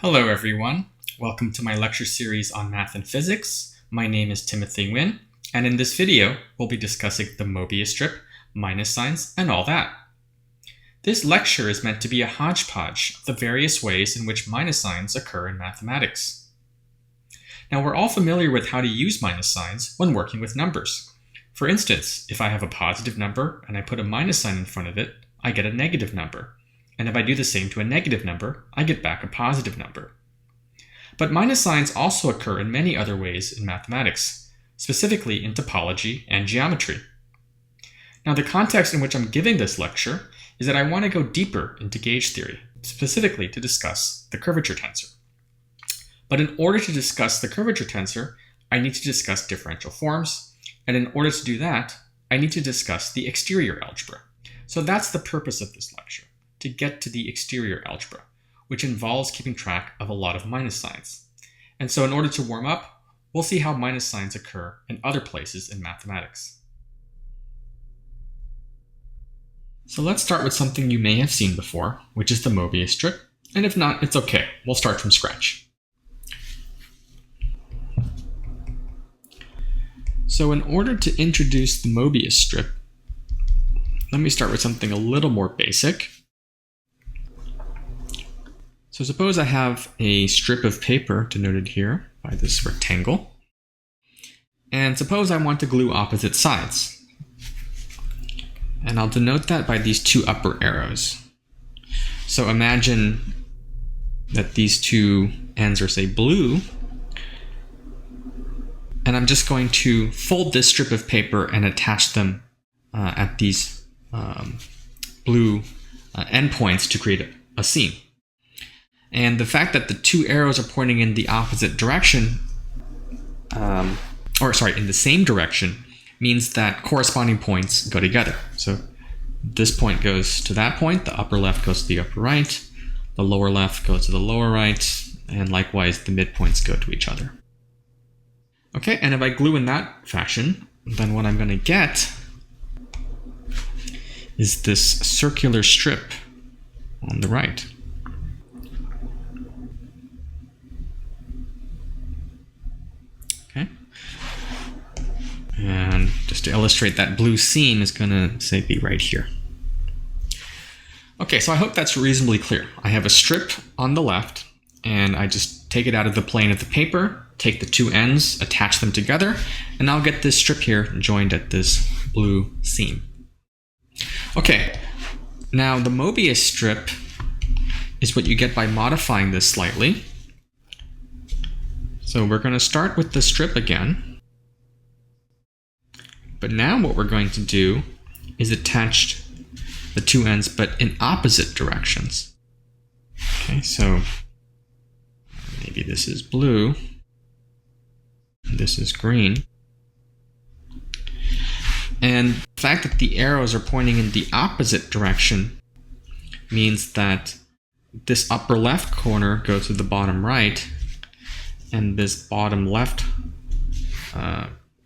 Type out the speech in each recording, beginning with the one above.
Hello everyone, welcome to my lecture series on math and physics. My name is Timothy Nguyen, and in this video we'll be discussing the Mobius strip, minus signs, and all that. This lecture is meant to be a hodgepodge of the various ways in which minus signs occur in mathematics. Now we're all familiar with how to use minus signs when working with numbers. For instance, if I have a positive number and I put a minus sign in front of it, I get a negative number. And if I do the same to a negative number, I get back a positive number. But minus signs also occur in many other ways in mathematics, specifically in topology and geometry. Now, the context in which I'm giving this lecture is that I want to go deeper into gauge theory, specifically to discuss the curvature tensor. But in order to discuss the curvature tensor, I need to discuss differential forms, and in order to do that, I need to discuss the exterior algebra. So that's the purpose of this lecture, to get to the exterior algebra, which involves keeping track of a lot of minus signs. And so in order to warm up, we'll see how minus signs occur in other places in mathematics. So let's start with something you may have seen before, which is the Mobius strip. And if not, it's okay. We'll start from scratch. So in order to introduce the Mobius strip, let me start with something a little more basic. So suppose I have a strip of paper denoted here by this rectangle. And suppose I want to glue opposite sides. And I'll denote that by these two upper arrows. So imagine that these two ends are, say, blue. And I'm just going to fold this strip of paper and attach them at these blue endpoints to create a seam. And the fact that the two arrows are pointing in the opposite direction, in the same direction, means that corresponding points go together. So this point goes to that point, the upper left goes to the upper right, the lower left goes to the lower right, and likewise the midpoints go to each other. Okay, and if I glue in that fashion, then what I'm going to get is this circular strip on the right. Okay. And just to illustrate, that blue seam is going to, say, be right here. Okay, so I hope that's reasonably clear. I have a strip on the left, and I just take it out of the plane of the paper, take the two ends, attach them together, and I'll get this strip here joined at this blue seam. Okay, now the Mobius strip is what you get by modifying this slightly. So we're going to start with the strip again. But now what we're going to do is attach the two ends, but in opposite directions. Okay, so maybe this is blue, this is green. And the fact that the arrows are pointing in the opposite direction means that this upper left corner goes to the bottom right, and this bottom left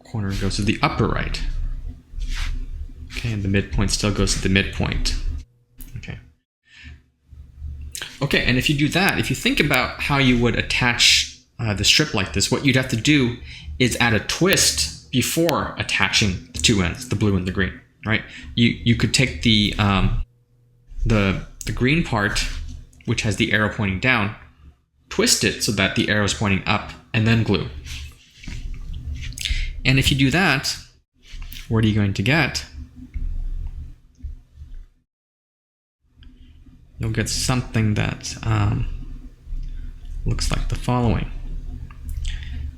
corner goes to the upper right. Okay, and the midpoint still goes to the midpoint. Okay, and if you do that, if you think about how you would attach the strip like this, what you'd have to do is add a twist before attaching the two ends, the blue and the green, right? You could take the green part, which has the arrow pointing down, twist it so that the arrow is pointing up, and then glue. And if you do that, what are you going to get? You'll get something that looks like the following.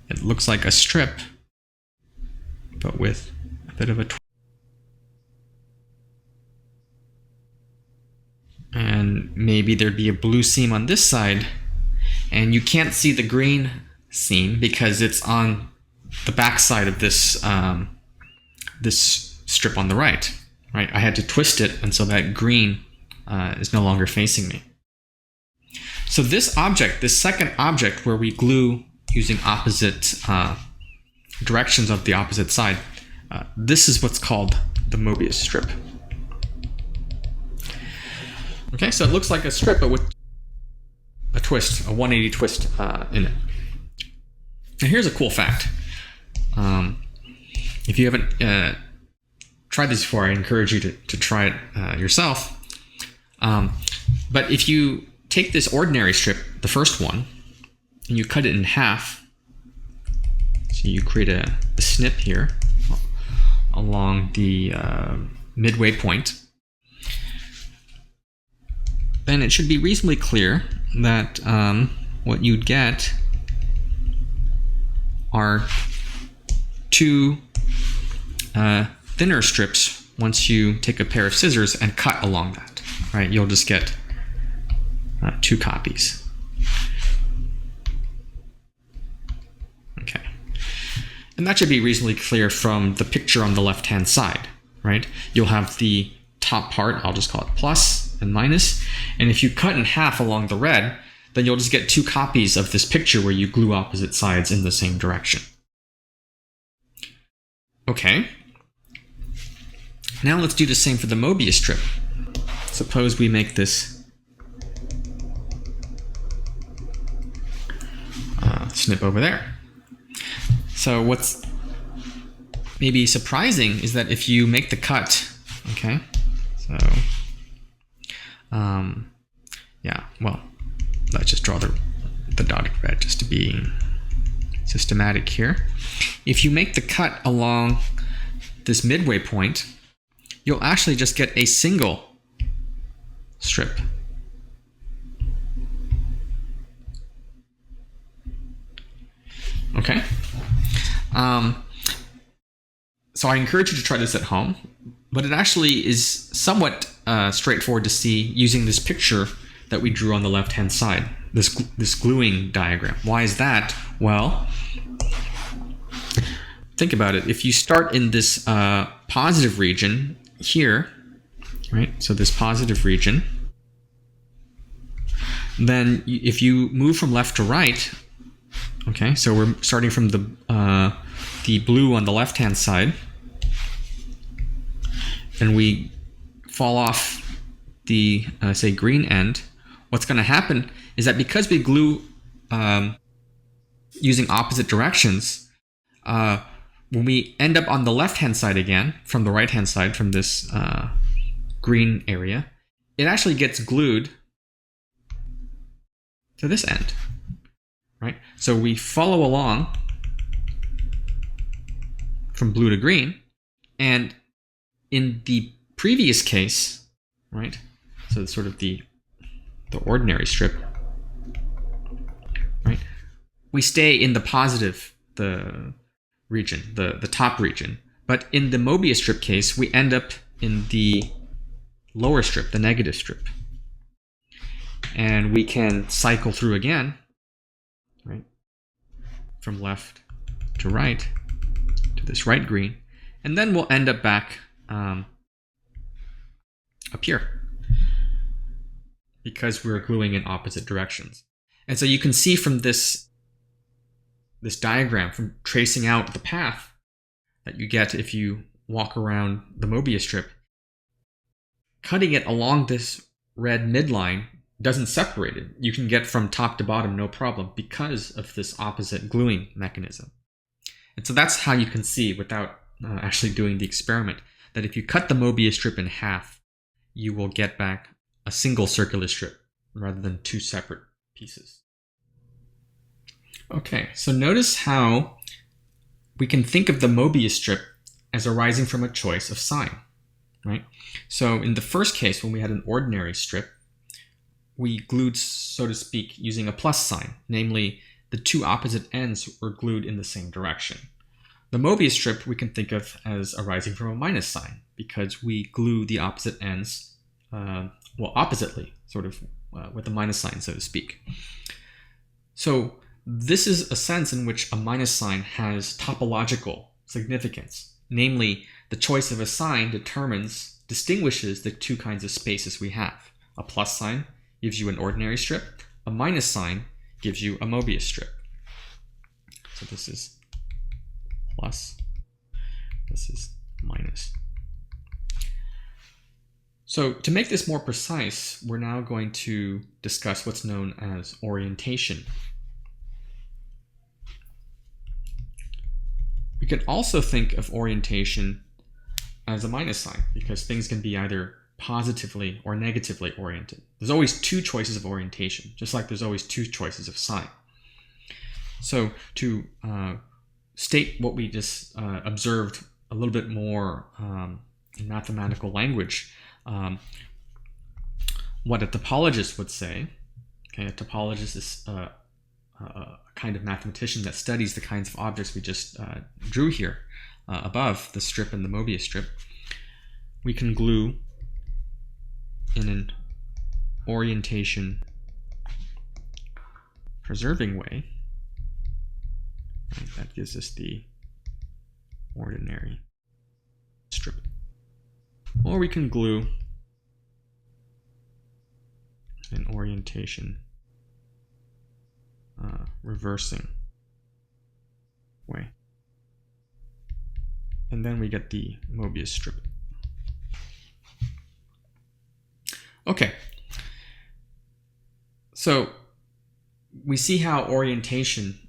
It looks like a strip, but with a bit of a twist. And maybe there'd be a blue seam on this side, and you can't see the green seam because it's on the back side of this this strip on the right. I had to twist it, and so that green is no longer facing me. So this object, this second object where we glue using opposite directions of the opposite side, this is what's called the Mobius strip. Okay, so it looks like a strip, but with twist, a 180 twist in it. Now here's a cool fact. If you haven't tried this before, I encourage you to try it yourself. But if you take this ordinary strip, the first one, and you cut it in half, so you create a snip here along the midway point, then it should be reasonably clear that what you'd get are two thinner strips once you take a pair of scissors and cut along that, right? You'll just get two copies. Okay. And that should be reasonably clear from the picture on the left-hand side, right? You'll have the top part, I'll just call it plus and minus, and if you cut in half along the red, then you'll just get two copies of this picture where you glue opposite sides in the same direction. Okay. Now let's do the same for the Mobius strip. Suppose we make this snip over there. So what's maybe surprising is that if you make the cut, okay, so yeah, well, let's just draw the dotted red just to be systematic here. If you make the cut along this midway point, you'll actually just get a single strip. Okay. So I encourage you to try this at home, but it actually is somewhat straightforward to see using this picture that we drew on the left-hand side, this gluing diagram. Why is that? Well, think about it. If you start in this positive region here, right? So this positive region, then if you move from left to right, okay, so we're starting from the blue on the left-hand side, and we fall off the, say, green end, what's going to happen is that because we glue using opposite directions, when we end up on the left-hand side again, from the right-hand side, from this green area, it actually gets glued to this end, right? So we follow along from blue to green, and in the previous case, right, so it's sort of the ordinary strip, right, we stay in the positive, the region, the top region. But in the Mobius strip case, we end up in the lower strip, the negative strip. And we can cycle through again, right, from left to right to this right green, and then we'll end up back up here because we're gluing in opposite directions. And so you can see from this diagram, from tracing out the path that you get if you walk around the Mobius strip, cutting it along this red midline doesn't separate it. You can get from top to bottom no problem because of this opposite gluing mechanism. And so that's how you can see, without actually doing the experiment, that if you cut the Mobius strip in half, you will get back a single circular strip rather than two separate pieces. Okay, so notice how we can think of the Mobius strip as arising from a choice of sign, right? So in the first case, when we had an ordinary strip, we glued, so to speak, using a plus sign, namely the two opposite ends were glued in the same direction. The Mobius strip we can think of as arising from a minus sign because we glue the opposite ends, well, oppositely, sort of with a minus sign, so to speak. So this is a sense in which a minus sign has topological significance, namely the choice of a sign distinguishes the two kinds of spaces we have. A plus sign gives you an ordinary strip, a minus sign gives you a Mobius strip. So this is plus, this is minus. So to make this more precise, we're now going to discuss what's known as orientation. We can also think of orientation as a minus sign, because things can be either positively or negatively oriented. There's always two choices of orientation, just like there's always two choices of sign. So to state what we just observed a little bit more in mathematical language, what a topologist would say, okay, a topologist is a kind of mathematician that studies the kinds of objects we just drew here above, the strip and the Mobius strip. We can glue in an orientation preserving way. Right, that gives us the ordinary strip. Or we can glue an orientation reversing way. And then we get the Mobius strip. Okay, so we see how orientation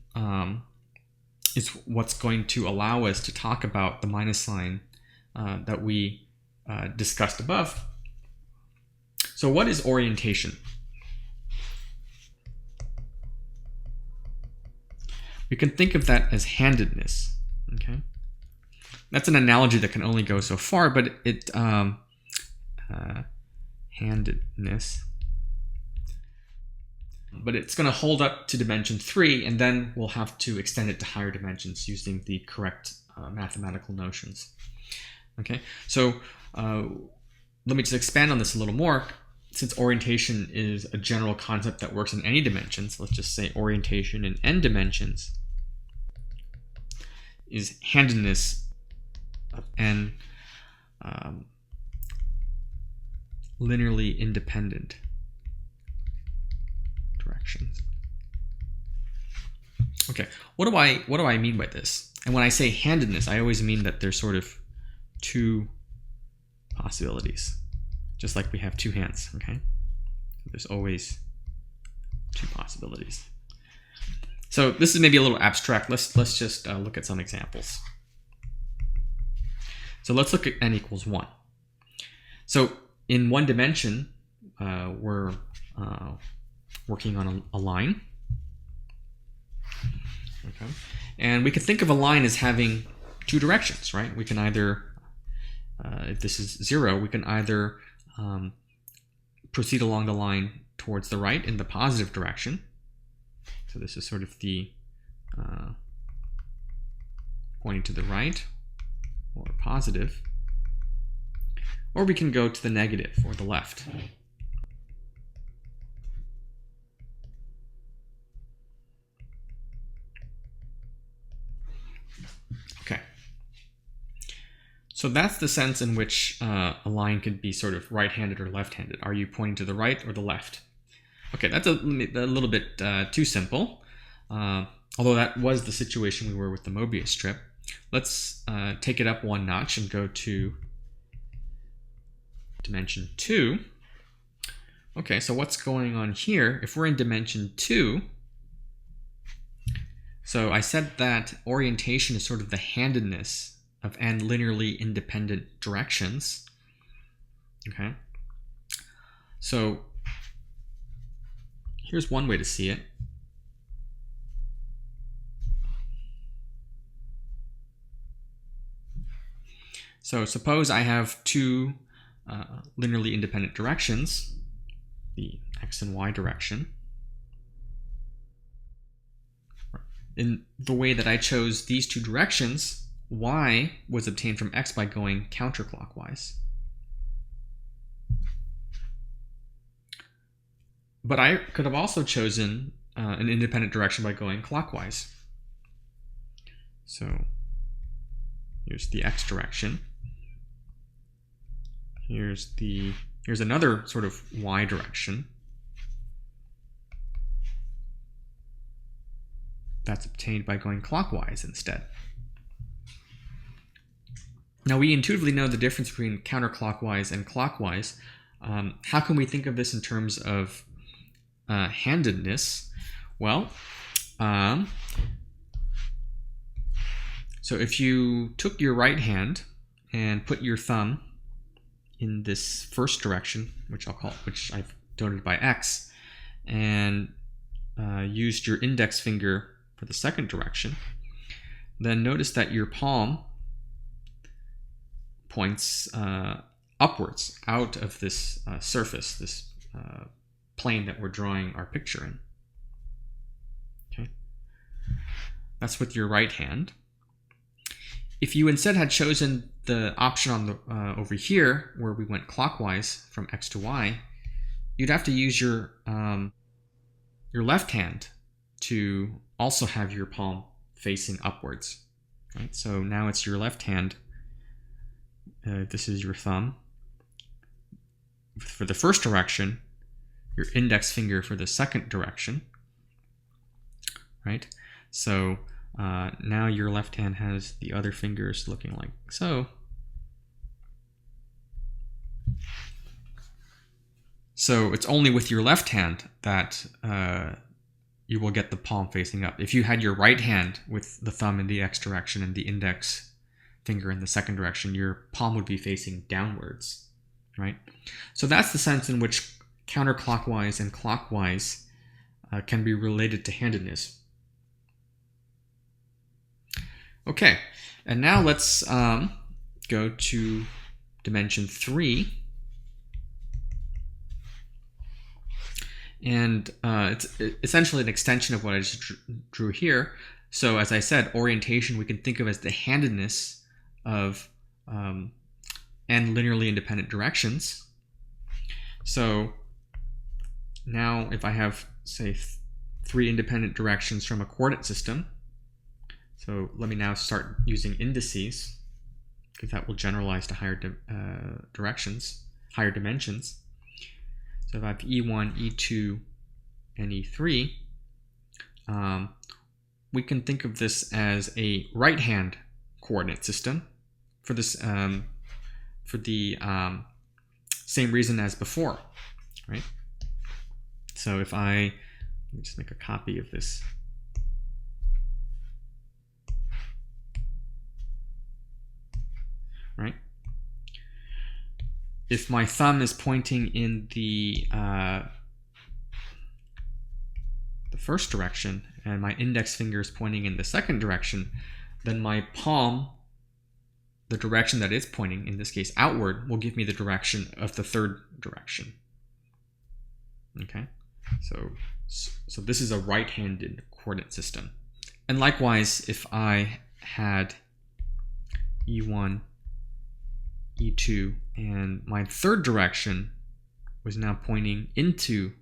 is what's going to allow us to talk about the minus sign that we discussed above. So what is orientation? We can think of that as handedness. Okay, that's an analogy that can only go so far, but handedness. But it's going to hold up to dimension 3, and then we'll have to extend it to higher dimensions using the correct mathematical notions. Okay, so let me just expand on this a little more. Since orientation is a general concept that works in any dimensions, let's just say orientation in n dimensions is handedness of n linearly independent directions. Okay, what do I mean by this? And when I say handedness, I always mean that there's sort of two possibilities, just like we have two hands. Okay, there's always two possibilities. So this is maybe a little abstract. Let's just look at some examples. So let's look at n equals 1. So in one dimension, we're working on a line. Okay, and we could think of a line as having two directions, right? We can either, if this is 0, we can either proceed along the line towards the right in the positive direction. So this is sort of the pointing to the right or positive, or we can go to the negative or the left. Okay, so that's the sense in which a line could be sort of right-handed or left-handed. Are you pointing to the right or the left? Okay, that's a little bit too simple, although that was the situation we were with the Mobius strip. Let's take it up one notch and go to dimension 2. Okay, so what's going on here? If we're in dimension 2, so I said that orientation is sort of the handedness of n linearly independent directions. Okay, so here's one way to see it. So suppose I have two linearly independent directions, the x and y direction. In the way that I chose these two directions, y was obtained from x by going counterclockwise. But I could have also chosen an independent direction by going clockwise. So here's the x direction. Here's another sort of y direction. That's obtained by going clockwise instead. Now we intuitively know the difference between counterclockwise and clockwise. How can we think of this in terms of handedness? Well, so if you took your right hand and put your thumb in this first direction, which I've denoted by X, and used your index finger for the second direction, then notice that your palm points upwards out of this surface, this plane that we're drawing our picture in. Okay, that's with your right hand. If you instead had chosen the option on the over here, where we went clockwise from X to Y, you'd have to use your left hand to also have your palm facing upwards. Right? So now it's your left hand. This is your thumb for the first direction, your index finger for the second direction. Right? So now your left hand has the other fingers looking like so. So it's only with your left hand that you will get the palm facing up. If you had your right hand with the thumb in the X direction and the index finger in the second direction, your palm would be facing downwards, right? So that's the sense in which counterclockwise and clockwise can be related to handedness. Okay, and now let's go to dimension 3. And it's essentially an extension of what I just drew here. So as I said, orientation we can think of as the handedness of n linearly independent directions. So now if I have, say, 3 independent directions from a coordinate system, so let me now start using indices, because that will generalize to higher directions, higher dimensions. So if I have E1, E2, and E3, we can think of this as a right-hand coordinate system for this for the same reason as before, right? So if let me just make a copy of this. Right? If my thumb is pointing in the first direction and my index finger is pointing in the second direction, then my palm, the direction that it's pointing, in this case outward, will give me the direction of the third direction. Okay, so this is a right-handed coordinate system. And likewise, if I had E1, E2, and my third direction was now pointing into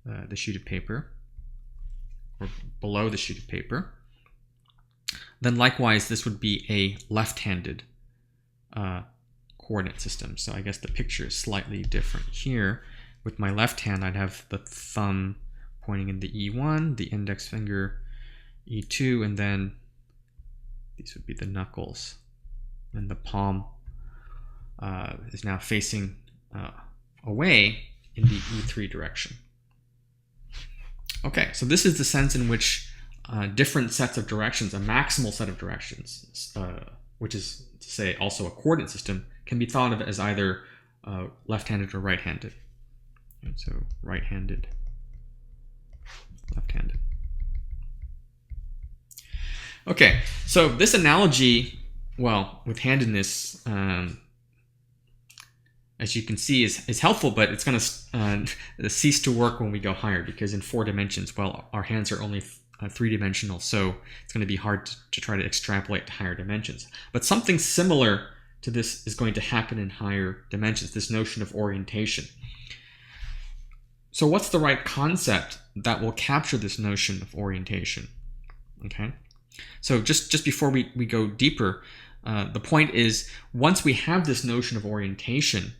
the sheet of paper, or below the sheet of paper, then likewise this would be a left-handed coordinate system. So I guess the picture is slightly different here. With my left hand, I'd have the thumb pointing in the E1, the index finger E2, and then these would be the knuckles, and the palm is now facing away in the E3 direction. Okay, so this is the sense in which different sets of directions, a maximal set of directions, which is to say also a coordinate system, can be thought of as either left-handed or right-handed. So right-handed, left-handed. Okay, so this analogy, well, with handedness, as you can see, is helpful, but it's going to cease to work when we go higher, because in 4 dimensions, well, our hands are only 3-dimensional, so it's going to be hard to try to extrapolate to higher dimensions. But something similar to this is going to happen in higher dimensions, this notion of orientation. So what's the right concept that will capture this notion of orientation? Okay, so just before we go deeper, the point is, once we have this notion of orientation,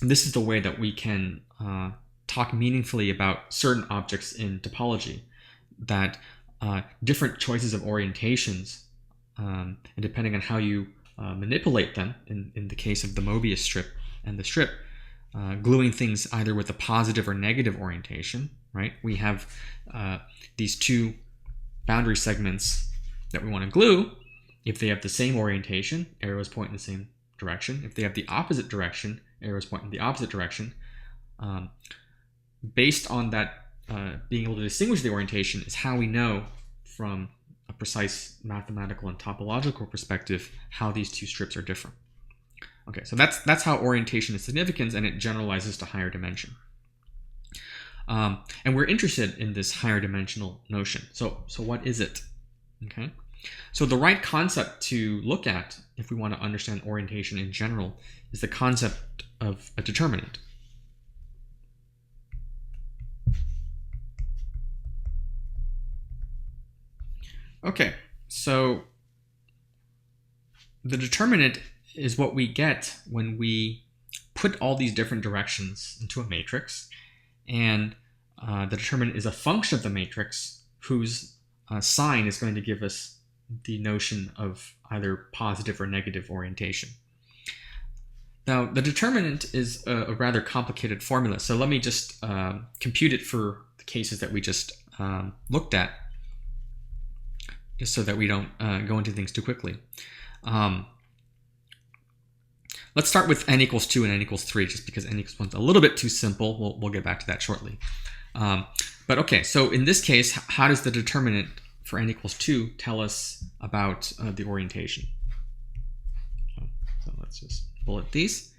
this is the way that we can talk meaningfully about certain objects in topology, that different choices of orientations, and depending on how you manipulate them in the case of the Mobius strip and the strip, gluing things either with a positive or negative orientation, right? We have these two boundary segments that we want to glue. If they have the same orientation, arrows point in the same direction. If they have the opposite direction, arrows point in the opposite direction. Based on that, being able to distinguish the orientation is how we know from a precise mathematical and topological perspective how these two strips are different. Okay, so that's how orientation is significant, and it generalizes to higher dimension. And we're interested in this higher dimensional notion. So what is it? Okay, so the right concept to look at if we want to understand orientation in general is the concept of a determinant. Okay, so the determinant is what we get when we put all these different directions into a matrix, and the determinant is a function of the matrix whose sign is going to give us the notion of either positive or negative orientation. Now, the determinant is a rather complicated formula, so let me just compute it for the cases that we just looked at, just so that we don't go into things too quickly. Let's start with n equals 2 and n equals 3, just because n equals 1 is a little bit too simple. We'll get back to that shortly. But okay, so in this case, how does the determinant for n equals 2 tell us about the orientation? So let's just bullet these.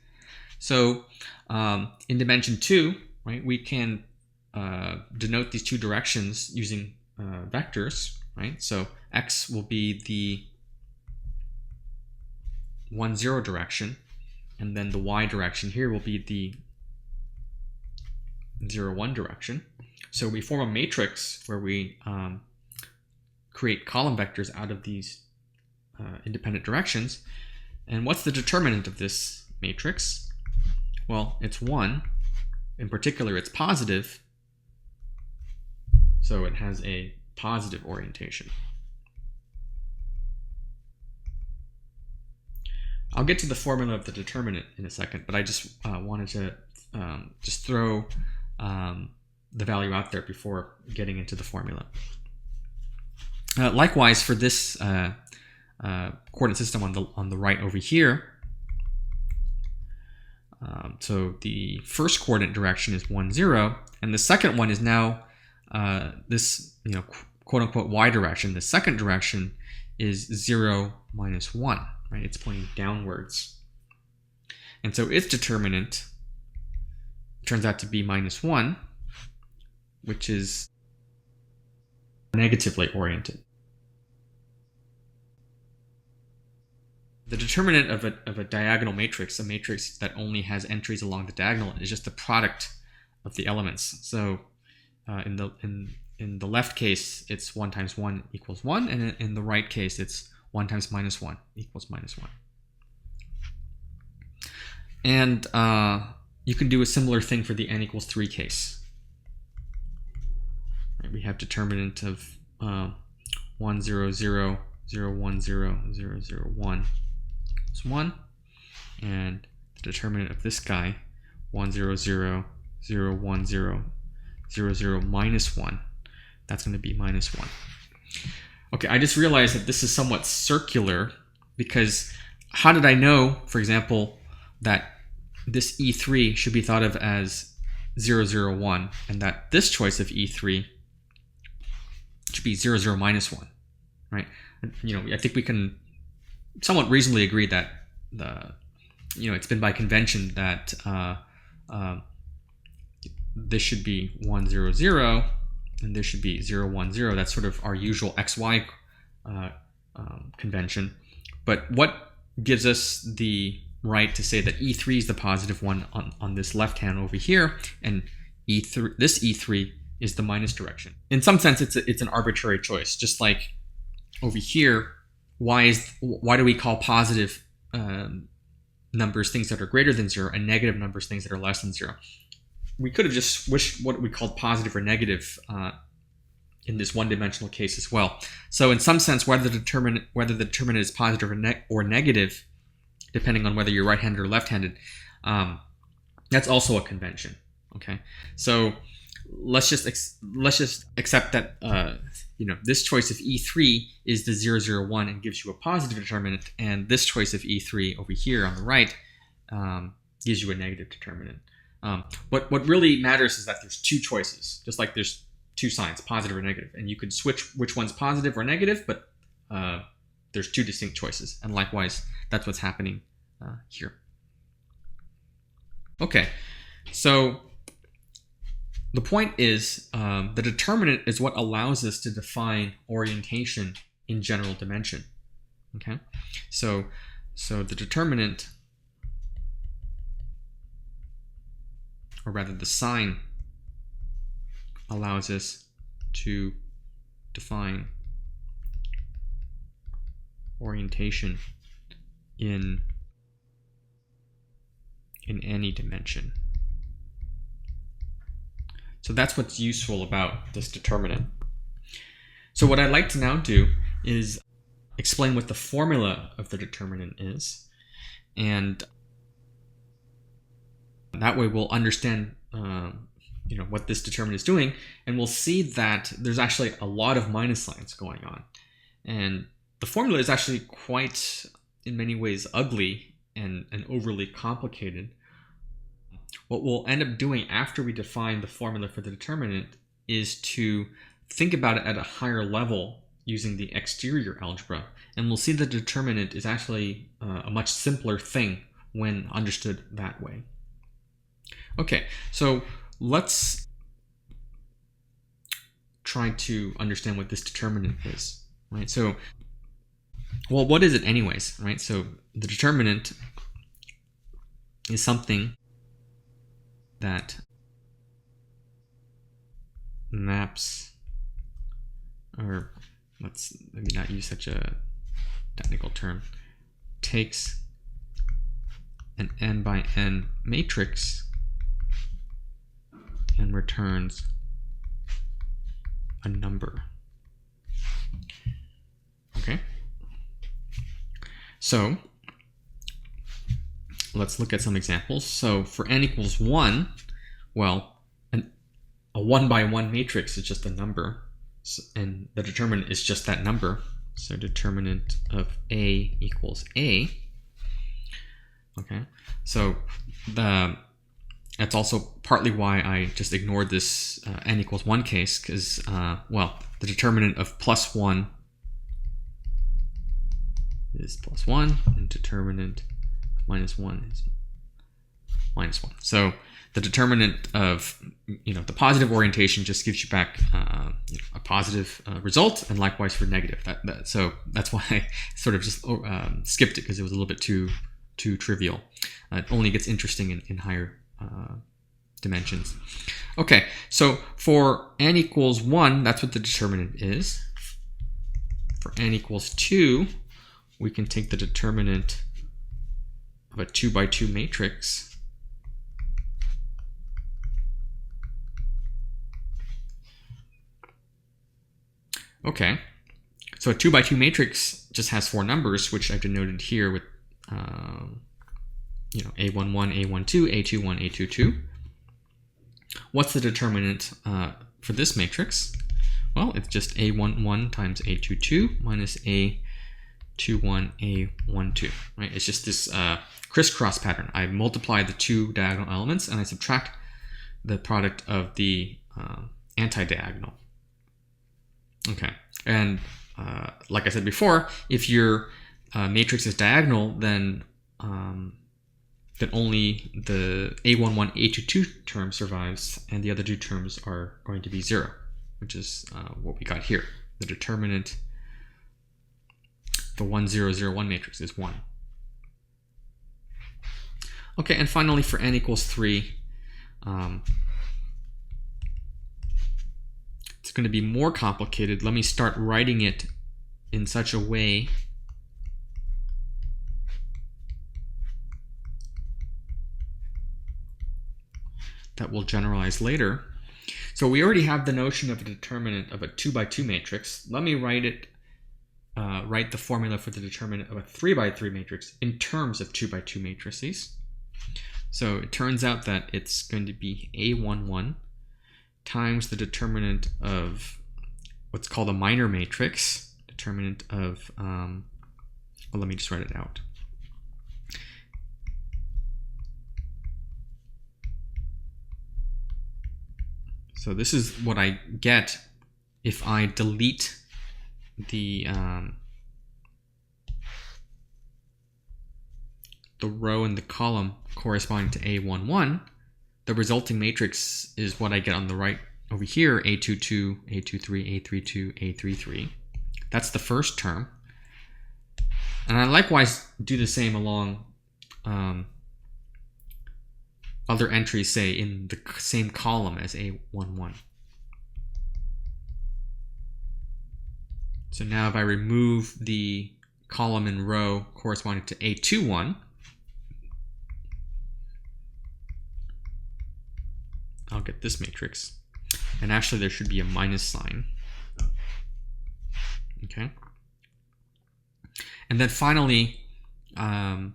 So in dimension 2, right, we can denote these two directions using vectors, right? So x will be the 1, 0 direction, and then the y direction here will be the 0, 1 direction. So we form a matrix where we create column vectors out of these independent directions. And what's the determinant of this matrix? Well, it's 1. In particular, it's positive, so it has a positive orientation. I'll get to the formula of the determinant in a second, but I just wanted to just throw the value out there before getting into the formula. Likewise, for this coordinate system on the right over here, so the first coordinate direction is 1, 0, and the second one is now this, quote unquote y direction. The second direction is 0, minus 1, right? It's pointing downwards. And so its determinant turns out to be minus 1, which is negatively oriented. The determinant of a diagonal matrix, a matrix that only has entries along the diagonal, is just the product of the elements. So in the left case, it's 1 times 1 equals 1, and in the right case, it's 1 times minus 1 equals minus 1. And you can do a similar thing for the n equals 3 case. Right, we have determinant of 1, 0, 0, 0, 1, 0, 0, 0, 1 is 1, and the determinant of this guy, 1, 0, 0, 0, 1, 0, 0, 0, minus 1, that's going to be minus 1. Okay, I just realized that this is somewhat circular, because how did I know, for example, that this E3 should be thought of as 0, 0, 1, and that this choice of E3 should be 0, 0, minus 1, right? I think we can somewhat reasonably agree that it's been by convention that this should be 1, 0, 0, and this should be 0, 1, 0. That's sort of our usual XY convention. But what gives us the right to say that E3 is the positive one on this left hand over here, and E3, this E3 is the minus direction? In some sense, it's an arbitrary choice. Just like over here, why do we call positive numbers things that are greater than 0 and negative numbers things that are less than 0? We could have just wished what we called positive or negative in this one-dimensional case as well. So in some sense, whether the determinant is positive or negative depending on whether you're right-handed or left-handed. That's also a convention. Okay, so let's just accept that this choice of E3 is the 0, 0, 1 and gives you a positive determinant, and this choice of E3 over here on the right gives you a negative determinant. What really matters is that there's two choices, just like there's two signs, positive or negative, and you could switch which one's positive or negative, but there's two distinct choices, and likewise, that's what's happening here. Okay, so the point is the determinant is what allows us to define orientation in general dimension. Okay, so the determinant, or rather the sign, allows us to define orientation in any dimension. So that's what's useful about this determinant. So what I'd like to now do is explain what the formula of the determinant is, and that way we'll understand what this determinant is doing, and we'll see that there's actually a lot of minus signs going on. And the formula is actually quite, in many ways, ugly and overly complicated. What we'll end up doing after we define the formula for the determinant is to think about it at a higher level using the exterior algebra, and we'll see the determinant is actually a much simpler thing when understood that way. Okay, so let's try to understand what this determinant is, right? So, well, what is it anyways, right? So the determinant is something that maps, or let's maybe not use such a technical term, takes an n by n matrix and returns a number. Okay, so let's look at some examples. So for n equals 1, well, a 1 by 1 matrix is just a number, and the determinant is just that number. So determinant of A equals A. Okay, so that's also partly why I just ignored this n equals 1 case, because, well, the determinant of plus 1 is plus 1, and determinant of minus 1 is minus 1. So the determinant of the positive orientation just gives you back a positive result, and likewise for negative. So that's why I sort of just skipped it, because it was a little bit too trivial. It only gets interesting in higher dimensions. Okay, so for n equals 1, that's what the determinant is. For n equals 2, we can take the determinant of a 2 by 2 matrix Okay, so a 2 by 2 matrix just has 4 numbers, which I've denoted here with A11, A12, A21, A22. What's the determinant for this matrix? Well, it's just A11 times A22 minus A21, A12, right? It's just this crisscross pattern. I multiply the 2 diagonal elements and I subtract the product of the anti-diagonal. Okay, and like I said before, if your matrix is diagonal, then only the A11, A22 term survives, and the other 2 terms are going to be 0, which is what we got here. The determinant, the 1, 0, 0, 1 matrix is 1. Okay, and finally for n equals 3, it's going to be more complicated. Let me start writing it in such a way that will generalize later. So we already have the notion of a determinant of a 2 by 2 matrix. Let me write it write the formula for the determinant of a 3 by 3 matrix in terms of 2 by 2 matrices. So it turns out that it's going to be A11 times the determinant of what's called a minor matrix, determinant of, well, let me just write it out. So this is what I get if I delete the row and the column corresponding to A11. The resulting matrix is what I get on the right over here, A22, A23, A32, A33. That's the first term. And I likewise do the same along other entries, say, in the same column as A11. So now if I remove the column and row corresponding to A21, I'll get this matrix. And actually there should be a minus sign. Okay. And then finally, I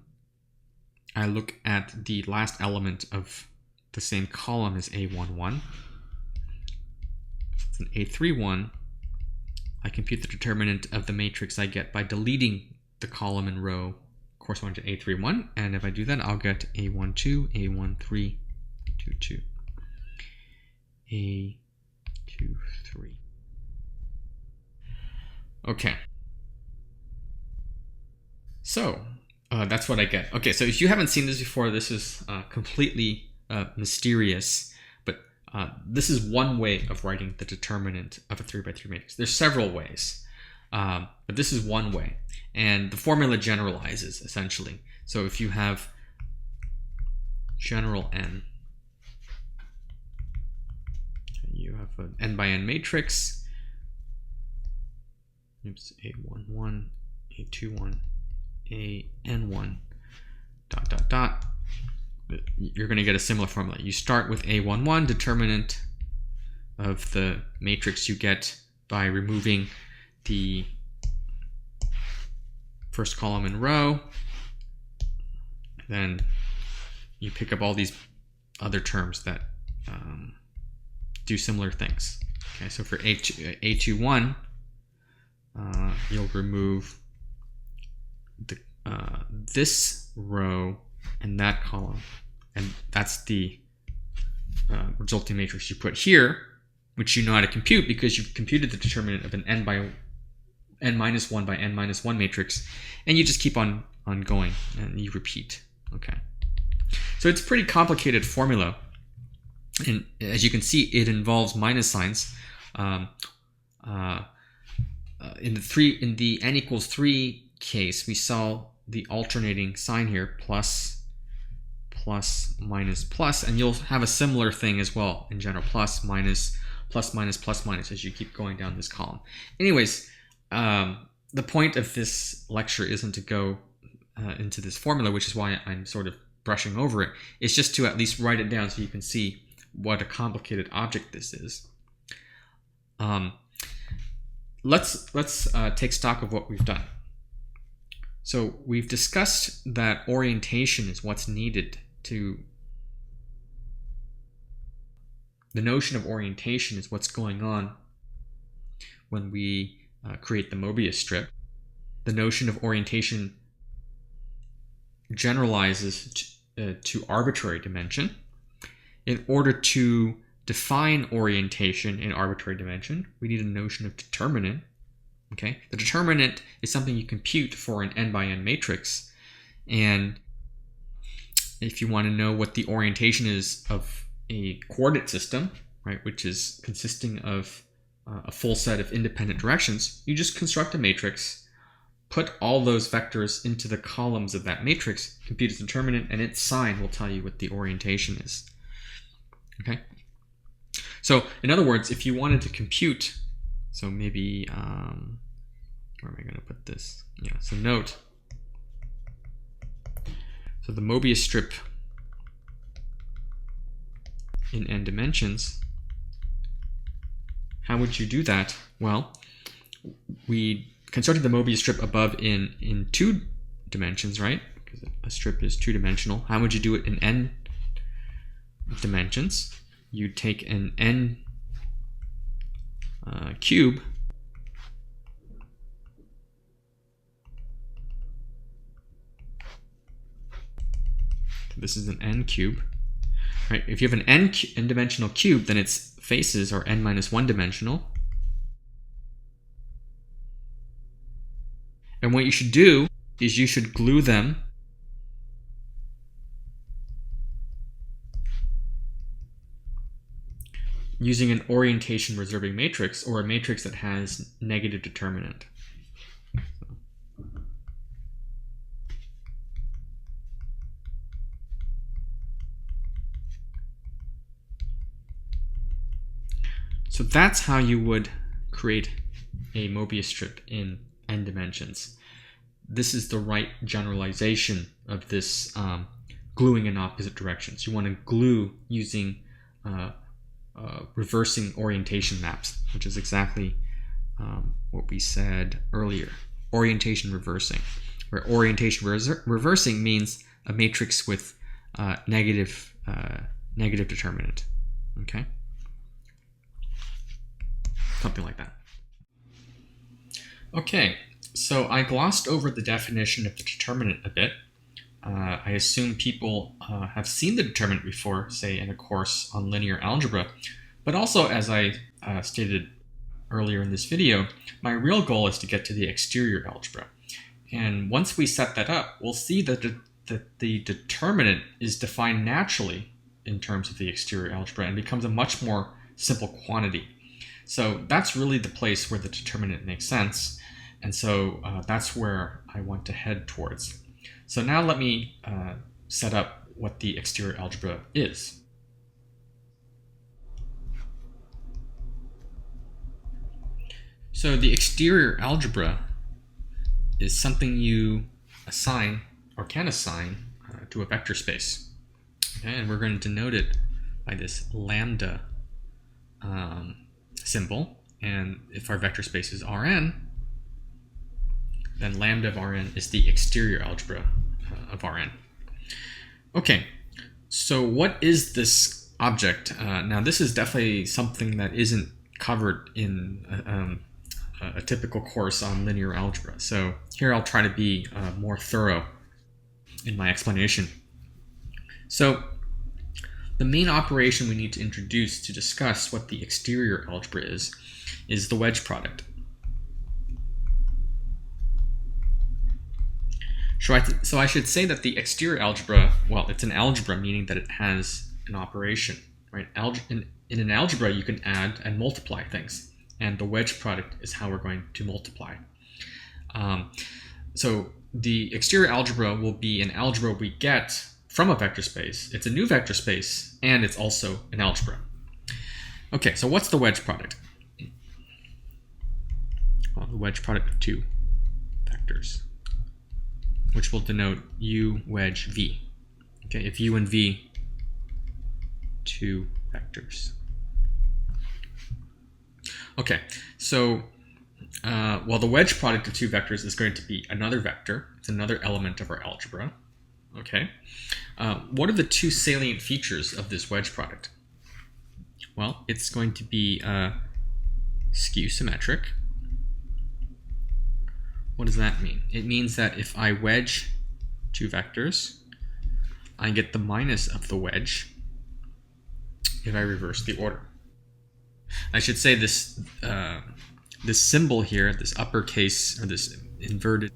look at the last element of the same column as A11. It's an A31. I compute the determinant of the matrix I get by deleting the column and row corresponding to A31. And if I do that, I'll get A12, A13, A22, A23. Okay. So that's what I get. Okay, so if you haven't seen this before, this is completely mysterious, but this is one way of writing the determinant of a 3 by 3 matrix. There's several ways, but this is one way, and the formula generalizes essentially. So if you have general n, you have an n by n matrix. Oops, A11, A21, AN1, dot, dot, dot. You're going to get a similar formula. You start with A11, determinant of the matrix you get by removing the first column and row. Then you pick up all these other terms that do similar things. Okay, so for A21, you'll remove this row and that column, and that's the resulting matrix you put here, which you know how to compute because you've computed the determinant of an n by n minus 1 by n minus 1 matrix, and you just keep on going and you repeat. Okay, so it's a pretty complicated formula, and as you can see, it involves minus signs. In the n equals 3 case, we saw the alternating sign here, plus, plus, minus, plus, and you'll have a similar thing as well in general, plus, minus, plus, minus, plus, minus, as you keep going down this column. Anyways, the point of this lecture isn't to go into this formula, which is why I'm sort of brushing over it. It's just to at least write it down so you can see what a complicated object this is. Let's take stock of what we've done. So we've discussed that orientation is what's needed to... The notion of orientation is what's going on when we create the Mobius strip. The notion of orientation generalizes to arbitrary dimension. In order to define orientation in arbitrary dimension, we need a notion of determinant. Okay, the determinant is something you compute for an n by n matrix, and if you want to know what the orientation is of a coordinate system, right, which is consisting of a full set of independent directions, you just construct a matrix, put all those vectors into the columns of that matrix, compute its determinant, and its sign will tell you what the orientation is. Okay. So, in other words, if you wanted to compute, so maybe, where am I going to put this? Yeah, so note, so the Mobius strip in n dimensions, how would you do that? Well, we constructed the Mobius strip above in 2 dimensions, right? Because a strip is 2-dimensional. How would you do it in n dimensions? You take an n cube this is an n cube, right? If you have an n-dimensional cube, then its faces are n minus 1 dimensional. And what you should do is you should glue them using an orientation reserving matrix, or a matrix that has negative determinant. So that's how you would create a Mobius strip in n dimensions. This is the right generalization of this gluing in opposite directions. You want to glue using reversing orientation maps, which is exactly what we said earlier. Orientation reversing, where orientation reversing means a matrix with negative determinant. Okay, something like that. Okay, so I glossed over the definition of the determinant a bit. I assume people have seen the determinant before, say in a course on linear algebra, but also, as I stated earlier in this video, my real goal is to get to the exterior algebra. And once we set that up, we'll see that the determinant is defined naturally in terms of the exterior algebra and becomes a much more simple quantity. So that's really the place where the determinant makes sense. And so that's where I want to head towards. So now let me set up what the exterior algebra is. So the exterior algebra is something you assign or can assign to a vector space. Okay, and we're going to denote it by this lambda symbol. And if our vector space is Rn, then lambda of Rn is the exterior algebra of Rn. Okay, so what is this object? Now this is definitely something that isn't covered in a typical course on linear algebra. So here I'll try to be more thorough in my explanation. So the main operation we need to introduce to discuss what the exterior algebra is the wedge product. So I should say that the exterior algebra, well, it's an algebra, meaning that it has an operation, right? In an algebra, you can add and multiply things, and the wedge product is how we're going to multiply. So the exterior algebra will be an algebra we get from a vector space. It's a new vector space, and it's also an algebra. Okay, so what's the wedge product? Well, the wedge product of two vectors, which will denote U wedge V. Okay, if U and V, two vectors. Okay, so well, the wedge product of two vectors is going to be another vector. It's another element of our algebra. Okay, what are the two salient features of this wedge product? Well, it's going to be skew symmetric. What does that mean? It means that if I wedge two vectors, I get the minus of the wedge if I reverse the order. I should say this this symbol here, this uppercase or this inverted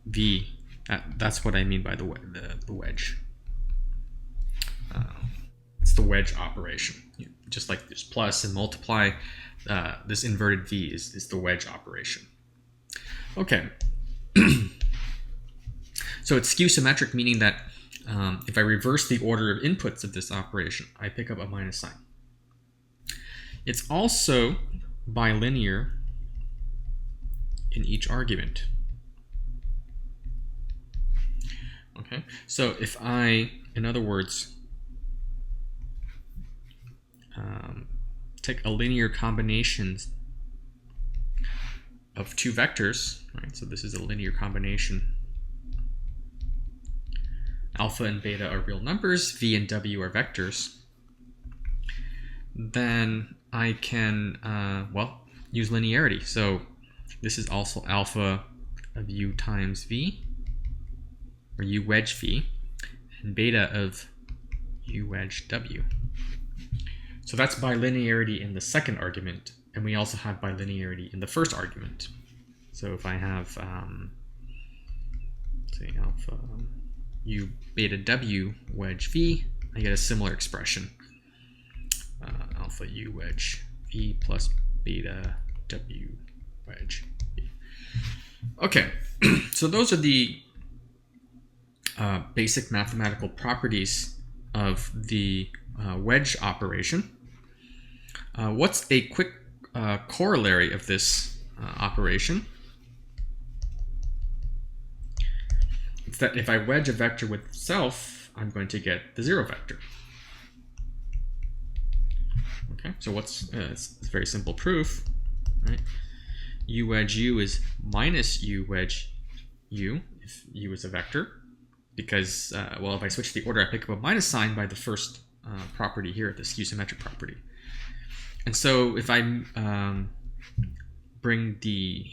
V, that's what I mean by the wedge. It's the wedge operation. Just like there's plus and multiply, this inverted V is the wedge operation. Okay, so it's skew symmetric, meaning that if I reverse the order of inputs of this operation, I pick up a minus sign. It's also bilinear in each argument. Okay, so if I, in other words, take a linear combination of two vectors, right? So this is a linear combination. Alpha and beta are real numbers, v and w are vectors. Then I can, use linearity. So this is also alpha of u times v, or u wedge v, and beta of u wedge w. So that's bilinearity in the second argument, and we also have bilinearity in the first argument. So if I have, say, alpha u beta w wedge v, I get a similar expression. Alpha u wedge v plus beta w wedge v. Okay, so those are the basic mathematical properties of the wedge operation. What's a quick corollary of this operation? It's that if I wedge a vector with itself, I'm going to get the zero vector. Okay, so what's it's a very simple proof, right? U wedge u is minus u wedge u if u is a vector, because if I switch the order, I pick up a minus sign by the first property here, the skew symmetric property. And so if I bring the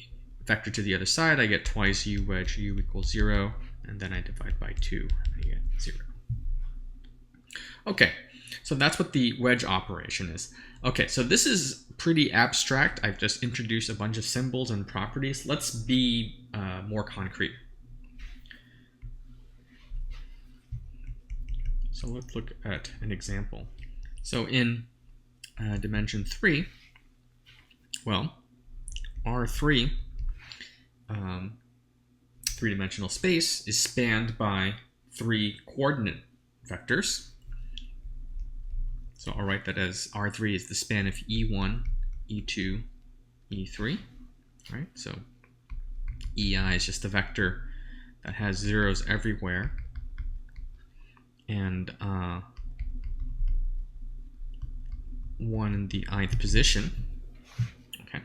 vector to the other side, I get twice u wedge u equals 0, and then I divide by 2, and I get 0. Okay, so that's what the wedge operation is. Okay, so this is pretty abstract. I've just introduced a bunch of symbols and properties. Let's be more concrete. So let's look at an example. So in dimension 3, well, R3, three-dimensional space, is spanned by 3 coordinate vectors. So I'll write that as R3 is the span of E1, E2, E3, right? So EI is just a vector that has zeros everywhere, and 1 in the ith position. Okay.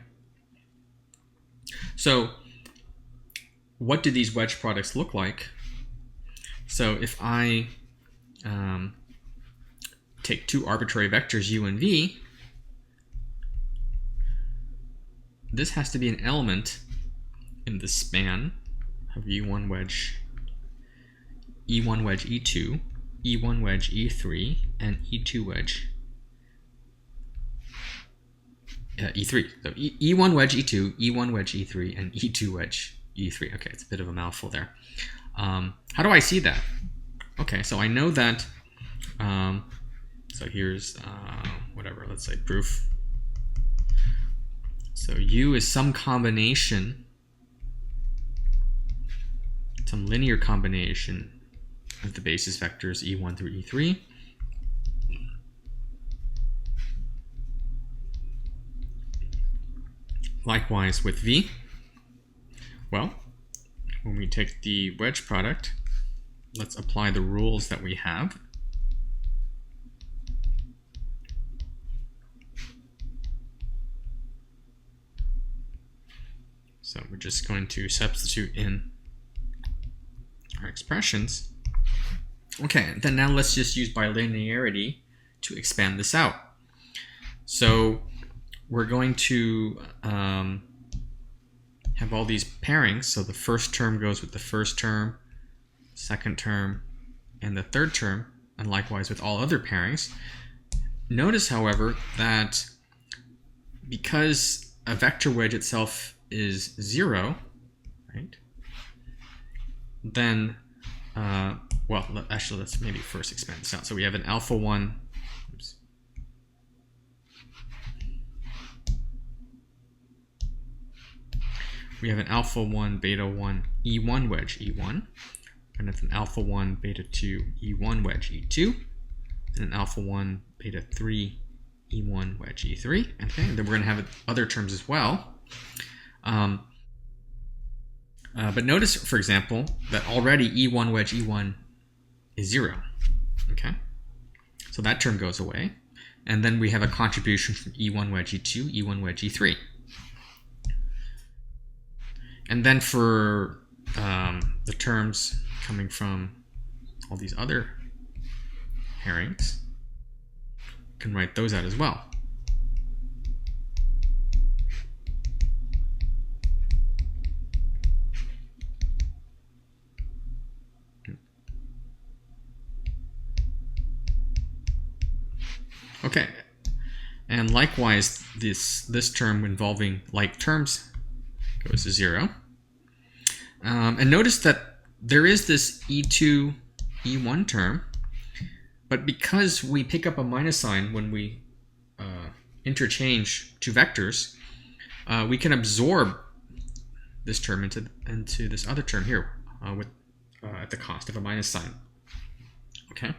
So what do these wedge products look like? So if I take 2 arbitrary vectors u and v, this has to be an element in the span of E1 wedge E2, E1 wedge E3, and E2 wedge E3. So E1 wedge E2, E1 wedge E3, and E2 wedge E3. Okay, it's a bit of a mouthful there. How do I see that? Okay, so I know that, so here's, whatever, let's say proof. So U is some combination, some linear combination of the basis vectors E1 through E3. Likewise with V. Well, when we take the wedge product, let's apply the rules that we have. So we're just going to substitute in our expressions. Okay, then now let's just use bilinearity to expand this out. So we're going to have all these pairings. So the first term goes with the first term, second term, and the third term, and likewise with all other pairings. Notice, however, that because a vector wedge itself is 0, right? Then, well, actually, let's maybe first expand this out. So we have an alpha 1. Oops. We have an alpha 1, beta 1, E1 wedge E1, and it's an alpha 1, beta 2, E1 wedge E2, and an alpha 1, beta 3, E1 wedge E3. Okay, and then we're going to have other terms as well. But notice, for example, that already E1 wedge E1 is 0. Okay, so that term goes away, and then we have a contribution from E1 wedge E2, E1 wedge E3. And then for the terms coming from all these other pairings, you can write those out as well. Okay, and likewise, this term involving like terms goes to 0. And notice that there is this E2, E1 term, but because we pick up a minus sign when we interchange two vectors, we can absorb this term into this other term here at the cost of a minus sign. Okay?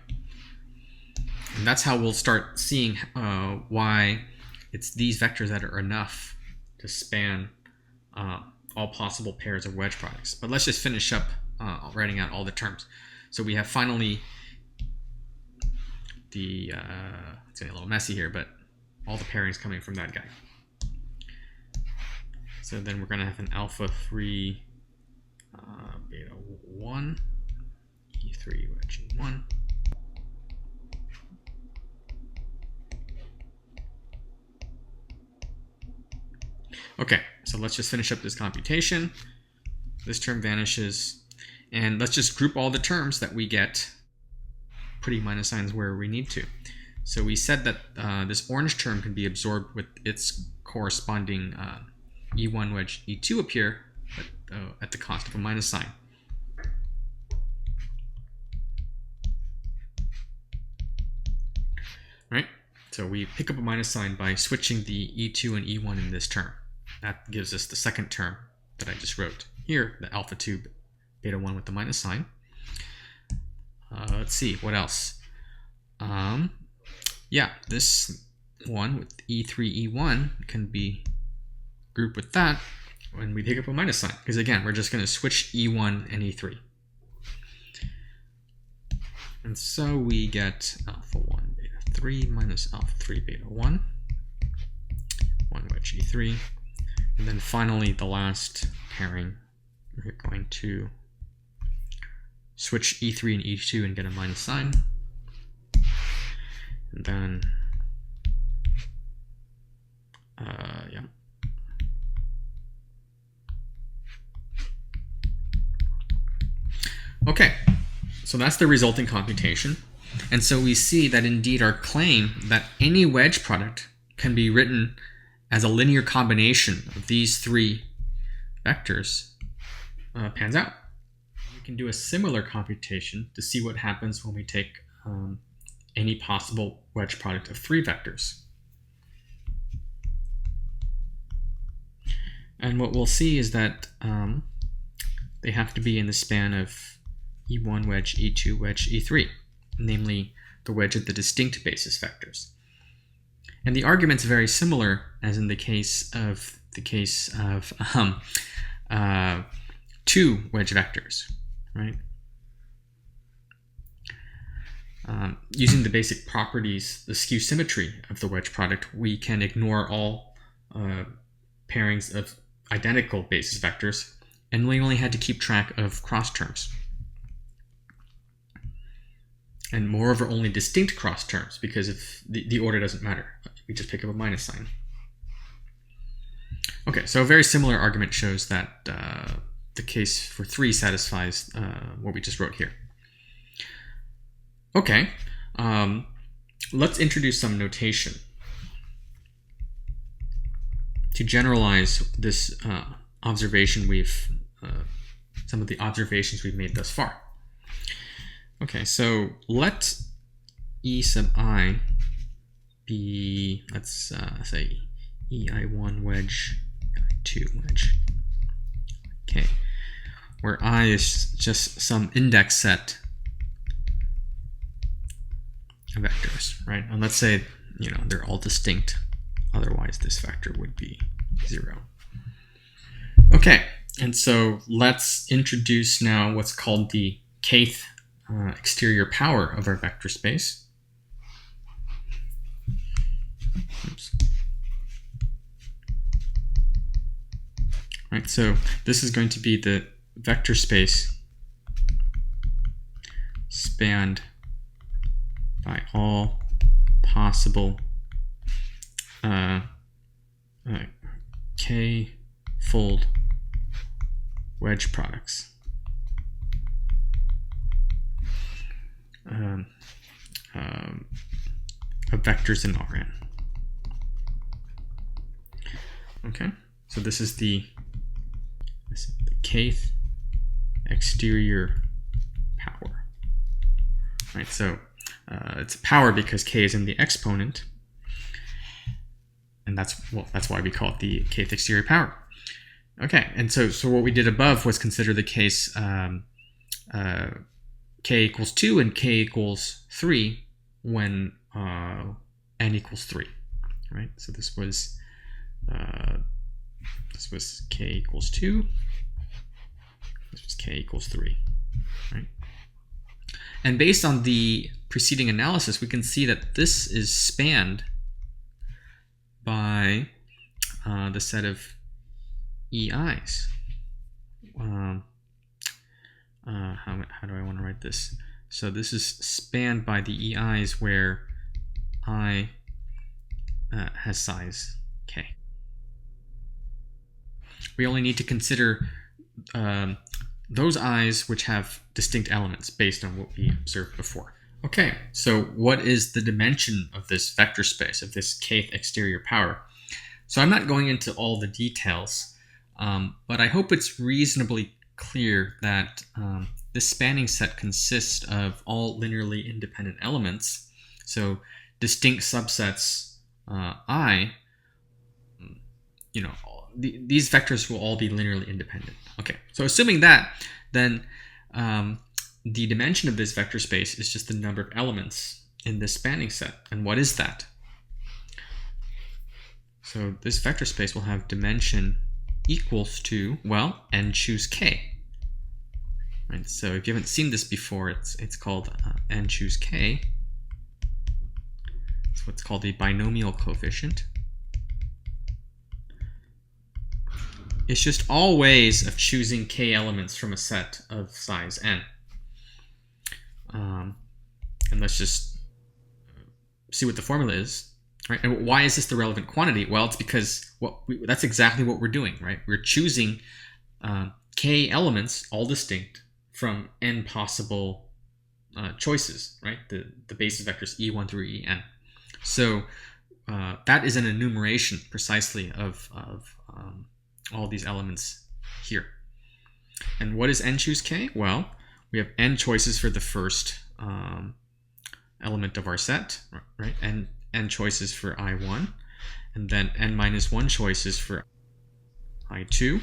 And that's how we'll start seeing why it's these vectors that are enough to span all possible pairs of wedge products. But let's just finish up writing out all the terms. So we have finally it's getting a little messy here, but all the pairings coming from that guy. So then we're going to have an alpha 3 beta 1 E3 wedge E1. Okay, so let's just finish up this computation. This term vanishes, and let's just group all the terms that we get, putting minus signs where we need to. So we said that this orange term can be absorbed with its corresponding E1 wedge E2 up here, but at the cost of a minus sign. Right? So we pick up a minus sign by switching the E2 and E1 in this term. That gives us the second term that I just wrote here, the alpha 2 beta 1 with the minus sign. Let's see, what else? Yeah, this one with E3, E1 can be grouped with that when we pick up a minus sign, because again, we're just going to switch E1 and E3. And so we get alpha 1 beta 3 minus alpha 3 beta 1, 1 wedge E3. And then finally, the last pairing, we're going to switch E3 and E2 and get a minus sign. And then, yeah. Okay, so that's the resulting computation. And so we see that indeed our claim that any wedge product can be written as a linear combination of these three vectors pans out. We can do a similar computation to see what happens when we take any possible wedge product of three vectors. And what we'll see is that they have to be in the span of E1 wedge, E2 wedge, E3, namely the wedge of the distinct basis vectors. And the argument's very similar as in the case of two wedge vectors, right? Using the basic properties, the skew symmetry of the wedge product, we can ignore all pairings of identical basis vectors, and we only had to keep track of cross terms. And moreover, only distinct cross terms, because if the order doesn't matter. We just pick up a minus sign. Okay, so a very similar argument shows that the case for 3 satisfies what we just wrote here. Okay, let's introduce some notation to generalize this observation some of the observations we've made thus far. Okay, so let E sub I be, let's say, EI1 wedge, EI2 wedge. Okay, where I is just some index set of vectors, right? And let's say, they're all distinct. Otherwise, this vector would be 0. Okay, and so let's introduce now what's called the kth exterior power of our vector space. Oops. right? So this is going to be the vector space spanned by all possible k-fold wedge products of vectors in Rn. Okay, so this is the kth exterior power. Right, so it's a power because k is in the exponent, and that's why we call it the kth exterior power. Okay, and so what we did above was consider the case k equals 2 and k equals 3 when n equals 3. Right, so this was k equals 2. This was k equals 3. Right. And based on the preceding analysis, we can see that this is spanned by the set of EIs. How do I want to write this? So this is spanned by the EIs where I has size k. We only need to consider those I's which have distinct elements based on what we observed before. Okay, so what is the dimension of this vector space, of this kth exterior power? So I'm not going into all the details, but I hope it's reasonably clear that this spanning set consists of all linearly independent elements. So distinct subsets I, these vectors will all be linearly independent. Okay, so assuming that, then the dimension of this vector space is just the number of elements in this spanning set. And what is that? So this vector space will have dimension equals to, well, n choose k. Right, so if you haven't seen this before, it's called n choose k. It's what's called a binomial coefficient. It's just all ways of choosing k elements from a set of size n. And let's just see what the formula is. Right? And why is this the relevant quantity? Well, it's because that's exactly what we're doing. Right? We're choosing k elements, all distinct, from n possible choices. Right? The basis vectors e1 through en. So that is an enumeration precisely of all these elements here. And what is n choose k? Well, we have n choices for the first element of our set, right? And n choices for I1, and then n minus 1 choices for I2,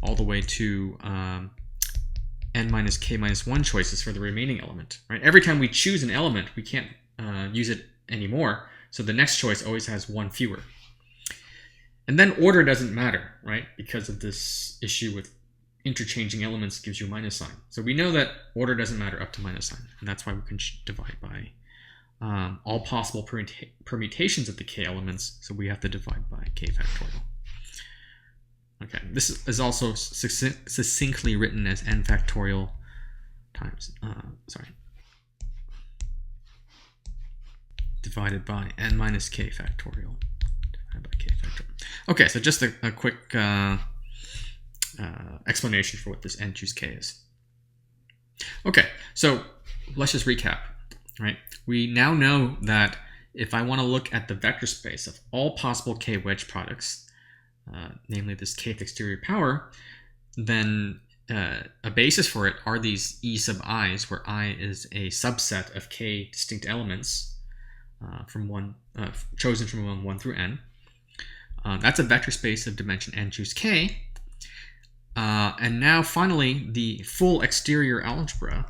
all the way to n minus k minus 1 choices for the remaining element, right? Every time we choose an element, we can't use it anymore, so the next choice always has one fewer. And then order doesn't matter, right? Because of this issue with interchanging elements gives you a minus sign. So we know that order doesn't matter up to minus sign, and that's why we can divide by all possible permutations of the k elements, so we have to divide by k factorial. Okay, this is also succinctly written as n factorial times, divided by n minus k factorial. Okay, so just a quick explanation for what this n choose k is. Okay, so let's just recap, right? We now know that if I want to look at the vector space of all possible k wedge products, namely this kth exterior power, then a basis for it are these E sub i's, where I is a subset of k distinct elements chosen from 1 through n. That's a vector space of dimension n choose k. And now finally, the full exterior algebra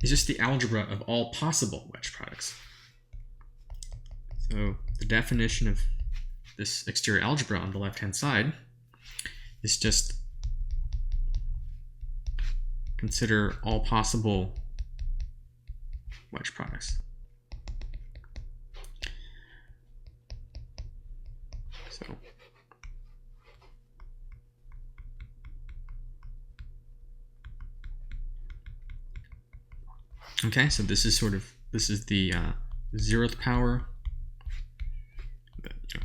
is just the algebra of all possible wedge products. So the definition of this exterior algebra on the left-hand side is just consider all possible wedge products. Okay, so this is the 0th power,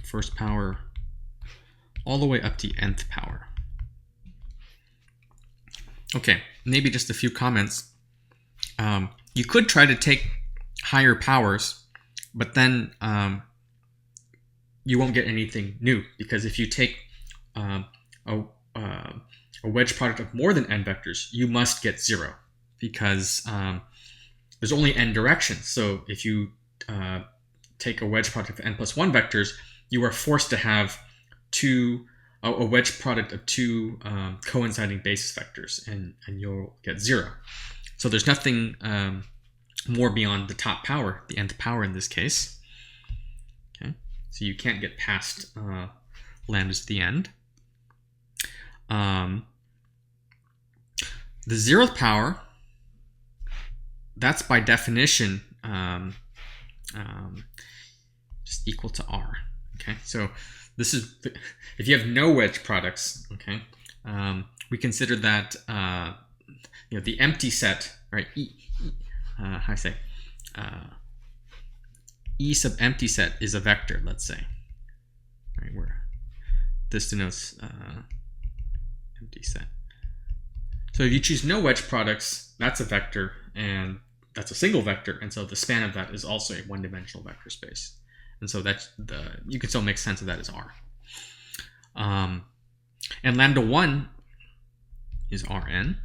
first power, all the way up to nth power. Okay, maybe just a few comments. You could try to take higher powers, but then you won't get anything new, because if you take a wedge product of more than n vectors, you must get 0, because there's only n directions. So if you take a wedge product of n plus 1 vectors, you are forced to have a wedge product of 2 coinciding basis vectors, and you'll get 0. So there's nothing more beyond the top power, the nth power in this case. Okay, so you can't get past lambdas at the end. The 0th power, that's by definition just equal to r. Okay, so this is, if you have no wedge products, okay, we consider that the empty set, right? How I say, E sub empty set is a vector, let's say, right? Where this denotes empty set. So if you choose no wedge products, that's a vector, and that's a single vector, and so the span of that is also a one-dimensional vector space. And so that's you can still make sense of that as R. And lambda 1 is Rn,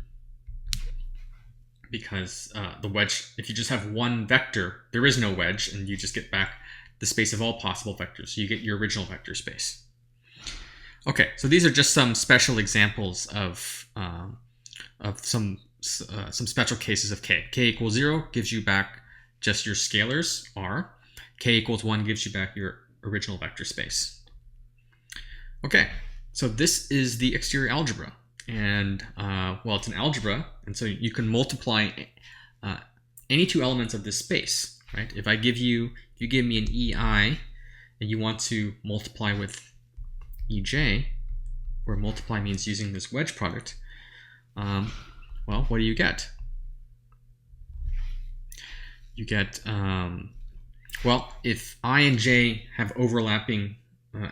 because the wedge, if you just have one vector, there is no wedge, and you just get back the space of all possible vectors. So you get your original vector space. Okay, so these are just some special examples of some special cases of k. K equals 0 gives you back just your scalars, R. K equals 1 gives you back your original vector space. Okay, so this is the exterior algebra. And, well, it's an algebra, and so you can multiply any 2 elements of this space, right? If you give me an EI, and you want to multiply with EJ, where multiply means using this wedge product, well, what do you get? You get, well, if I and j have overlapping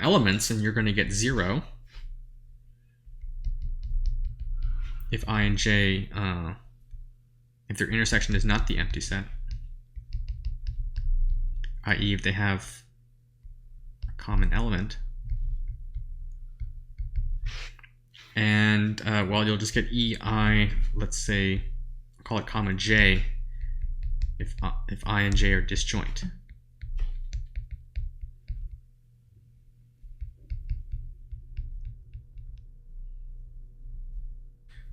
elements, then you're going to get 0. If I and j, if their intersection is not the empty set, i.e. if they have a common element, and well, you'll just get EI, let's say, I'll call it comma j, if I and j are disjoint.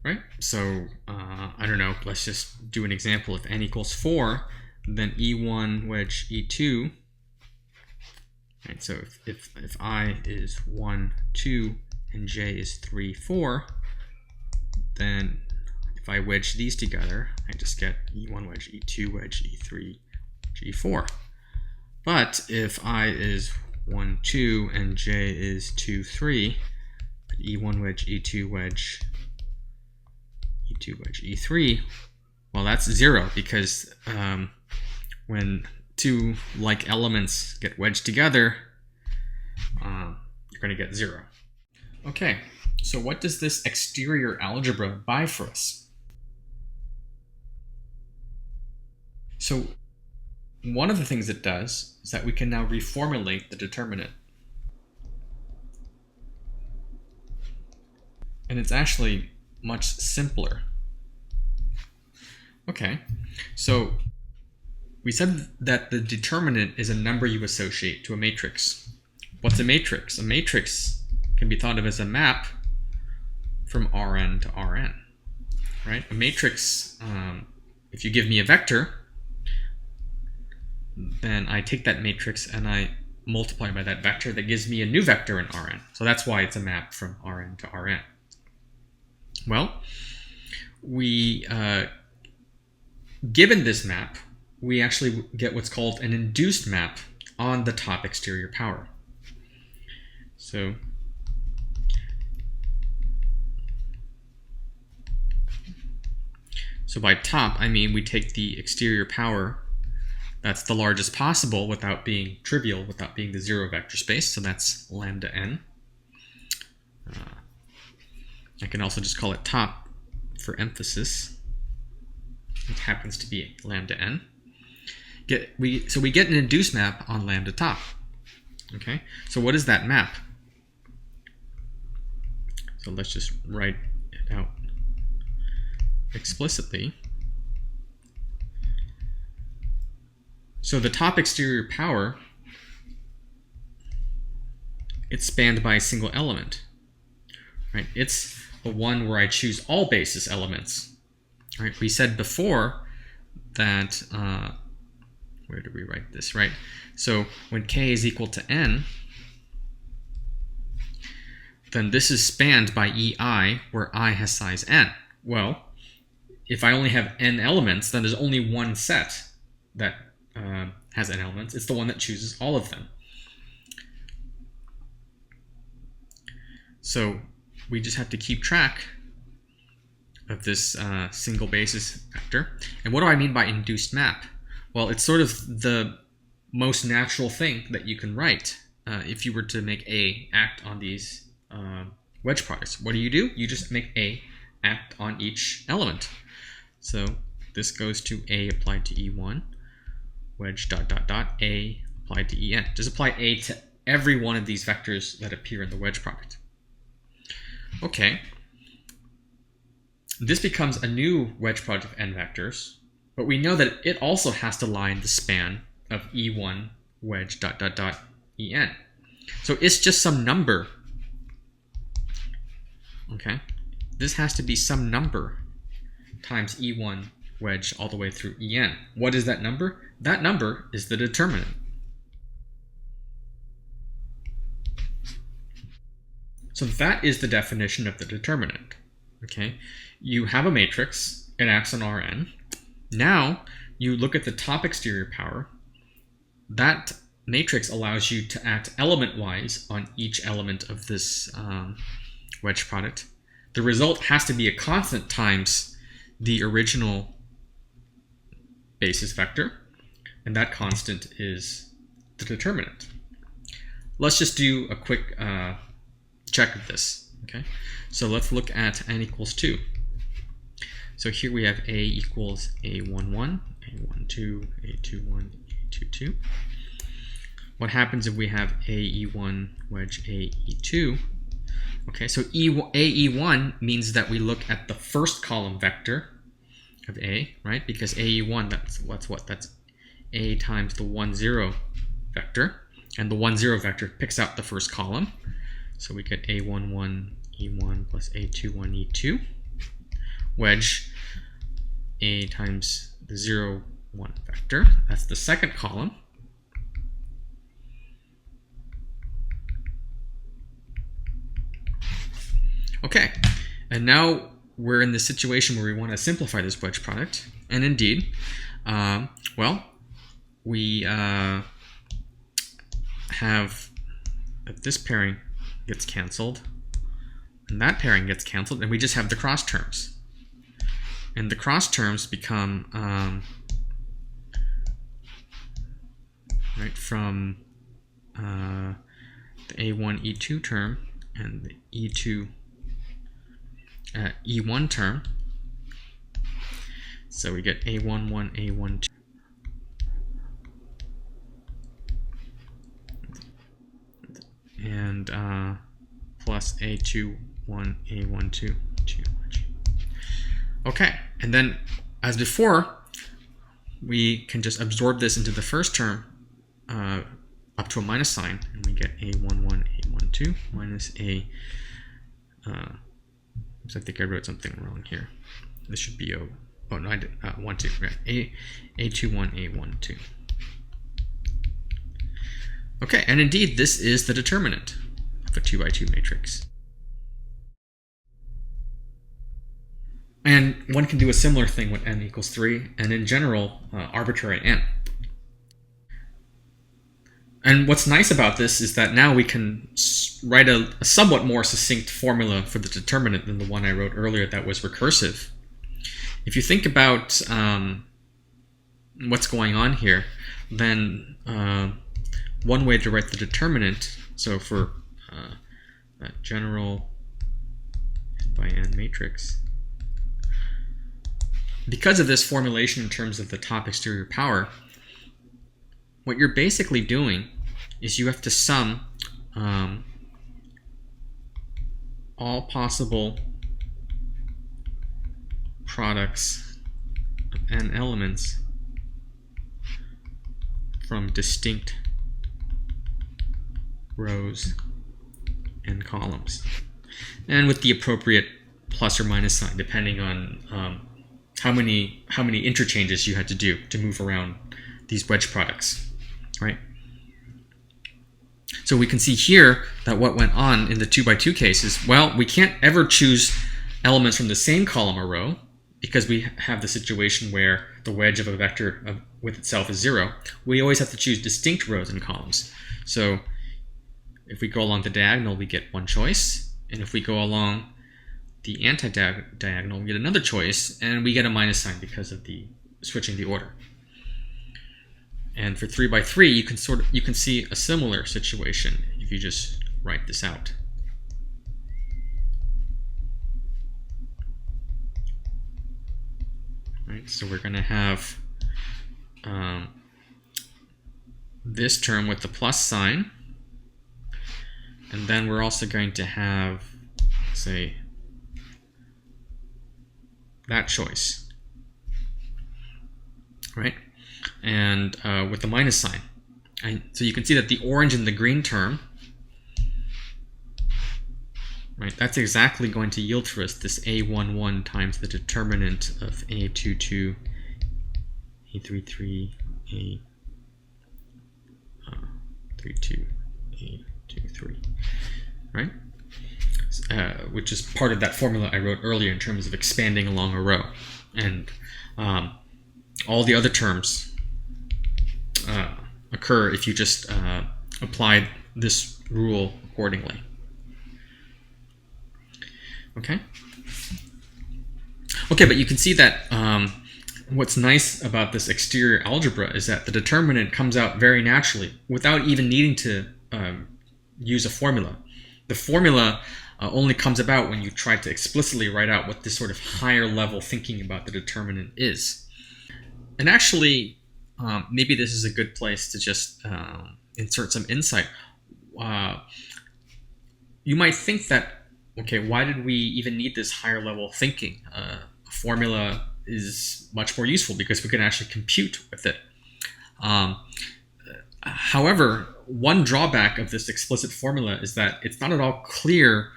Right? So, I don't know, let's just do an example. If n equals 4, then E1 wedge E2. Right, so if I is 1, 2, and j is 3, 4, then if I wedge these together, I just get E1 wedge E2 wedge E3 G4. But if I is 1, 2, and j is 2, 3, E1 wedge E2 wedge E2 wedge E3, well, that's 0, because when 2 like elements get wedged together, you're going to get 0. Okay, so what does this exterior algebra buy for us? So one of the things it does is that we can now reformulate the determinant. And it's actually much simpler. Okay, so we said that the determinant is a number you associate to a matrix. What's a matrix? A matrix can be thought of as a map from Rn to Rn, right? A matrix, if you give me a vector, then I take that matrix and I multiply by that vector. That gives me a new vector in Rn. So that's why it's a map from Rn to Rn. Well, given this map, we actually get what's called an induced map on the top exterior power. So by top, I mean we take the exterior power that's the largest possible without being trivial, without being the zero vector space. So that's lambda n. I can also just call it top for emphasis. It happens to be lambda n. So we get an induced map on lambda top. Okay, so what is that map? So let's just write it out explicitly. So the top exterior power, it's spanned by a single element, right? It's the one where I choose all basis elements, right? We said before that, where did we write this, right? So when k is equal to n, then this is spanned by ei, where I has size n. Well, if I only have n elements, then there's only one set that has n elements. It's the one that chooses all of them. So we just have to keep track of this single basis vector. And what do I mean by induced map? Well, it's sort of the most natural thing that you can write if you were to make A act on these wedge products. What do? You just make A act on each element. So this goes to A applied to E1, wedge dot dot dot A applied to En. Just apply A to every one of these vectors that appear in the wedge product. Okay. This becomes a new wedge product of n vectors, but we know that it also has to lie in the span of E1 wedge dot dot dot En. So it's just some number. Okay. This has to be some number times E1 wedge all the way through En. What is that number? That number is the determinant. So that is the definition of the determinant. Okay, you have a matrix, it acts on Rn. Now you look at the top exterior power. That matrix allows you to act element-wise on each element of this wedge product. The result has to be a constant times the original basis vector, and that constant is the determinant. Let's just do a quick check of this. Okay, so let's look at n equals 2. So here we have A equals A11, A12, A21, A22. What happens if we have AE1 wedge AE2? Okay, so AE1 means that we look at the first column vector of A, right? Because AE1, that's A times the 1, 0 vector. And the 1, 0 vector picks out the first column. So we get A11 E1 plus A21 E2. Wedge A times the 0, 1 vector. That's the second column. Okay, and now we're in the situation where we want to simplify this wedge product. And indeed, well, we have that this pairing gets canceled, and that pairing gets canceled, and we just have the cross terms. And the cross terms become, right, from the A1 E2 term and the E2 E1 term. So we get A11, A12. And plus A21, A12, 2. Okay, and then as before, we can just absorb this into the first term up to a minus sign, and we get A11, A12 minus A. I think I wrote something wrong here. This should be O. Oh no, I did 1, 2. Right. A21, A12. Okay, and indeed, this is the determinant of a 2 by 2 matrix. And one can do a similar thing with n equals 3, and in general, arbitrary n. And what's nice about this is that now we can write a somewhat more succinct formula for the determinant than the one I wrote earlier that was recursive. If you think about what's going on here, then one way to write the determinant, so for that general n by n matrix, because of this formulation in terms of the top exterior power, what you're basically doing is you have to sum all possible products of n elements from distinct rows and columns, and with the appropriate plus or minus sign depending on how many interchanges you had to do to move around these wedge products. Right? So we can see here that what went on in the 2x2 case is, well, we can't ever choose elements from the same column or row because we have the situation where the wedge of a vector with itself is 0. We always have to choose distinct rows and columns. So if we go along the diagonal, we get one choice. And if we go along the anti-diagonal, we get another choice. And we get a minus sign because of the switching the order. And for 3x3, you can see a similar situation if you just write this out. Right, so we're going to have this term with the plus sign, and then we're also going to have, say, that choice, right? And with the minus sign. And so you can see that the orange and the green term, right, that's exactly going to yield for us this A11 times the determinant of A22, A33, A32, A23, right? Which is part of that formula I wrote earlier in terms of expanding along a row. And all the other terms occur if you just apply this rule accordingly. Okay, but you can see that what's nice about this exterior algebra is that the determinant comes out very naturally without even needing to use a formula. The formula only comes about when you try to explicitly write out what this sort of higher level thinking about the determinant is. And actually, maybe this is a good place to just insert some insight. You might think that, okay, why did we even need this higher level thinking? A formula is much more useful because we can actually compute with it. However, one drawback of this explicit formula is that it's not at all clear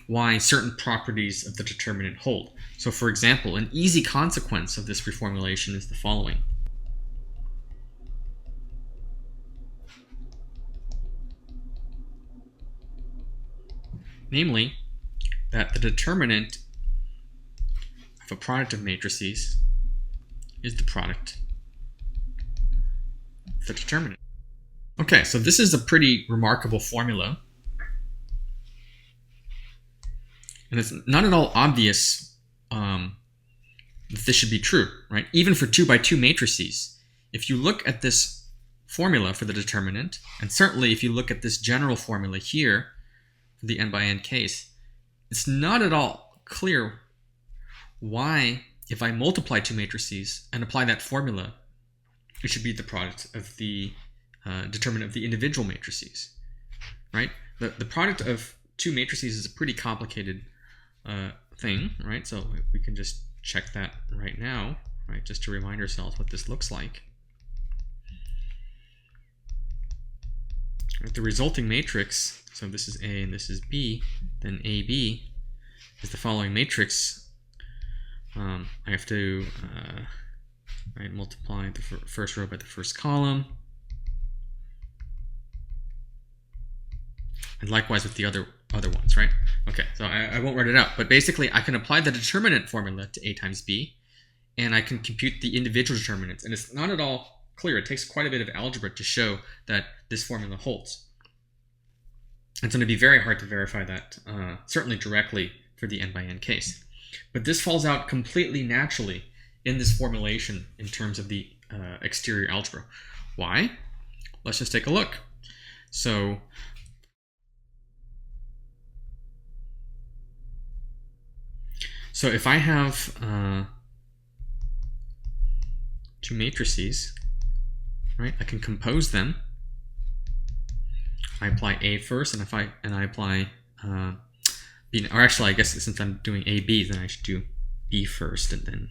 why certain properties of the determinant hold. So for example, an easy consequence of this reformulation is the following. Namely, that the determinant of a product of matrices is the product of the determinant. Okay, so this is a pretty remarkable formula. And it's not at all obvious that this should be true, right? Even for 2x2 matrices, if you look at this formula for the determinant, and certainly if you look at this general formula here for the n by n case, it's not at all clear why, if I multiply two matrices and apply that formula, it should be the product of the determinant of the individual matrices, right? The product of two matrices is a pretty complicated thing, right? So we can just check that right now, right? Just to remind ourselves what this looks like. Right, the resulting matrix, so this is A and this is B, then AB is the following matrix. I have to right, multiply the first row by the first column. And likewise with the other ones, right? Okay, so I won't write it out, but basically I can apply the determinant formula to A times B, and I can compute the individual determinants. And it's not at all clear. It takes quite a bit of algebra to show that this formula holds. It's going to be very hard to verify that, certainly directly for the n by n case. But this falls out completely naturally in this formulation in terms of the exterior algebra. Why? Let's just take a look. So if I have two matrices, right? I can compose them. I apply A first, and I apply B. Or actually, I guess since I'm doing AB, then I should do B first and then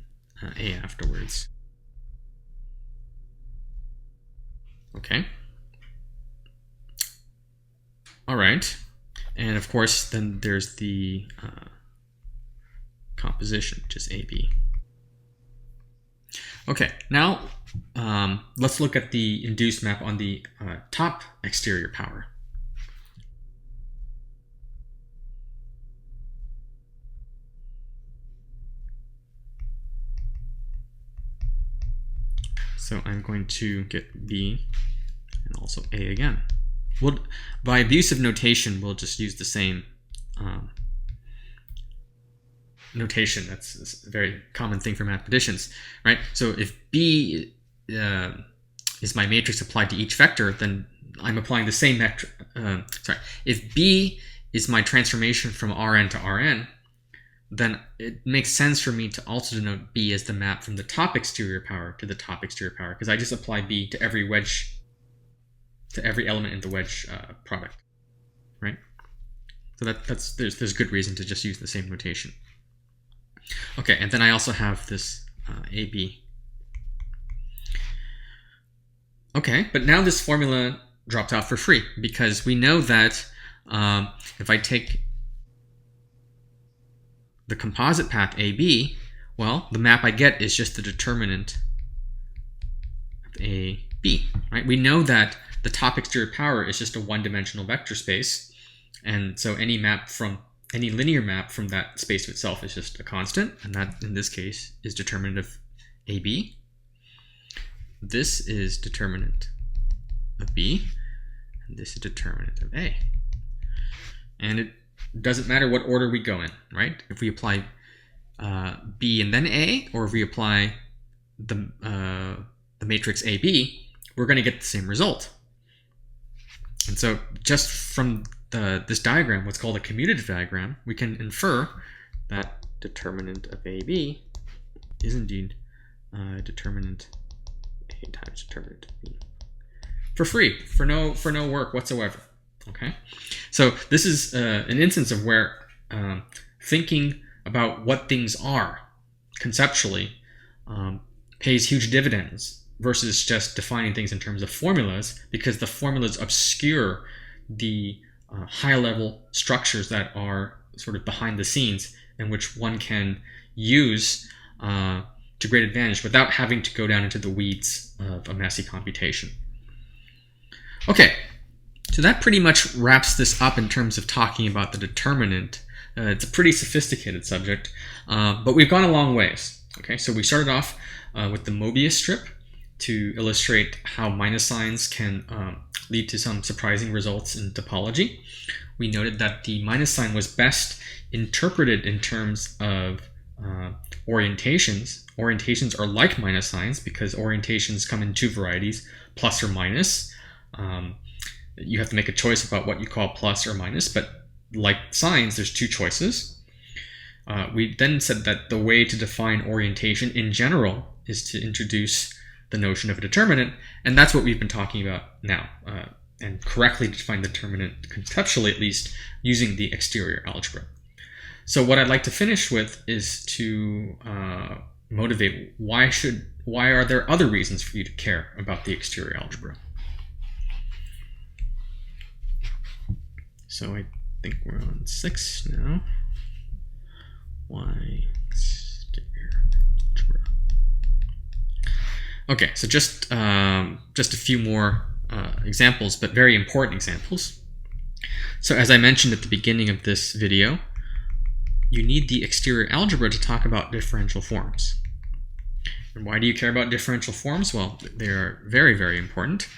A afterwards. Okay. All right. And of course, then there's the composition, which is AB. Okay, now let's look at the induced map on the top exterior power. So I'm going to get B and also A again. By abusive notation, we'll just use the same notation. That's a very common thing for mathematicians, right? So if B is my matrix applied to each vector, then I'm applying the same metric. If B is my transformation from Rn to Rn, then it makes sense for me to also denote B as the map from the top exterior power to the top exterior power, because I just apply B to every wedge, to every element in the wedge product, right? So there's good reason to just use the same notation. Okay, and then I also have this AB. Okay, but now this formula drops out for free, because we know that if I take the composite path AB, well, the map I get is just the determinant of AB, right? We know that the top exterior power is just a one-dimensional vector space, and so any linear map from that space itself is just a constant, and that in this case is determinant of AB. This is determinant of B, and this is determinant of A. And it doesn't matter what order we go in, right? If we apply B and then A, or if we apply the matrix AB, we're going to get the same result. And so just from this diagram, what's called a commutative diagram, we can infer that determinant of AB is indeed determinant A times determinant of B. For free, for no work whatsoever. Okay, so this is an instance of where thinking about what things are conceptually pays huge dividends versus just defining things in terms of formulas, because the formulas obscure the high-level structures that are sort of behind the scenes and which one can use to great advantage without having to go down into the weeds of a messy computation. Okay. So that pretty much wraps this up in terms of talking about the determinant. It's a pretty sophisticated subject, but we've gone a long ways. Okay, so we started off with the Mobius strip to illustrate how minus signs can lead to some surprising results in topology. We noted that the minus sign was best interpreted in terms of orientations. Orientations are like minus signs because orientations come in two varieties, plus or minus. You have to make a choice about what you call plus or minus, but like signs, there's two choices. We then said that the way to define orientation in general is to introduce the notion of a determinant, and that's what we've been talking about now, and correctly define the determinant, conceptually at least, using the exterior algebra. So what I'd like to finish with is to motivate why are there other reasons for you to care about the exterior algebra? So I think we're on 6 now. Why exterior algebra? Okay, so just a few more examples, but very important examples. So as I mentioned at the beginning of this video, you need the exterior algebra to talk about differential forms. And why do you care about differential forms? Well, they are very, very important.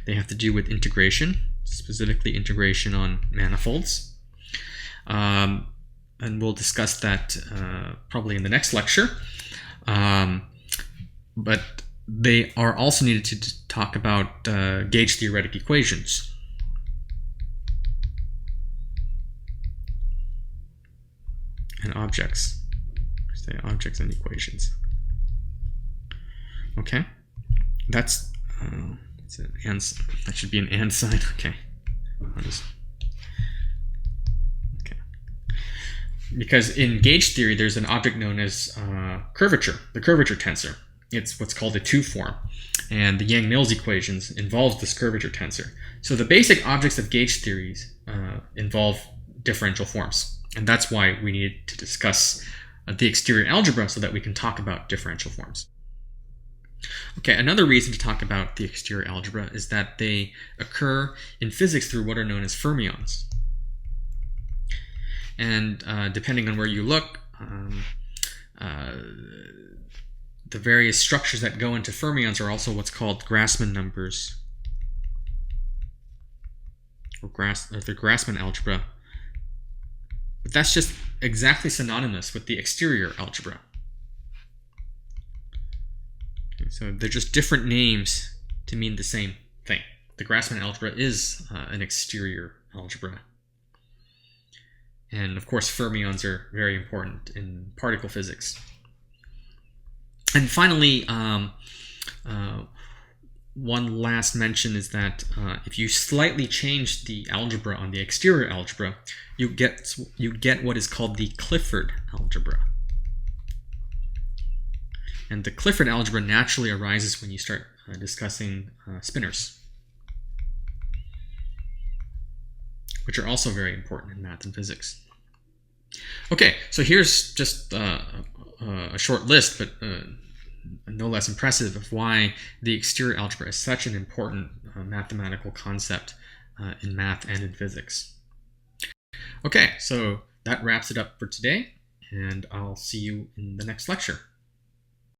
They have to do with integration, specifically integration on manifolds. And we'll discuss that probably in the next lecture. But they are also needed to talk about gauge theoretic equations. And objects. Say objects and equations. Okay, that's it's an and, that should be an and sign. Okay, okay. Because in gauge theory, there's an object known as curvature, the curvature tensor. It's what's called a 2 form, and the Yang-Mills equations involve this curvature tensor. So the basic objects of gauge theories involve differential forms, and that's why we need to discuss the exterior algebra so that we can talk about differential forms. Okay, another reason to talk about the exterior algebra is that they occur in physics through what are known as fermions. And depending on where you look, the various structures that go into fermions are also what's called Grassmann numbers, or the Grassmann algebra. But that's just exactly synonymous with the exterior algebra. Okay, so they're just different names to mean the same thing. The Grassmann algebra is an exterior algebra. And of course, fermions are very important in particle physics. And finally, one last mention is that if you slightly change the algebra on the exterior algebra, you get what is called the Clifford algebra. And the Clifford algebra naturally arises when you start discussing spinors, which are also very important in math and physics. Okay, so here's just a short list, but no less impressive, of why the exterior algebra is such an important mathematical concept in math and in physics. Okay, so that wraps it up for today, and I'll see you in the next lecture.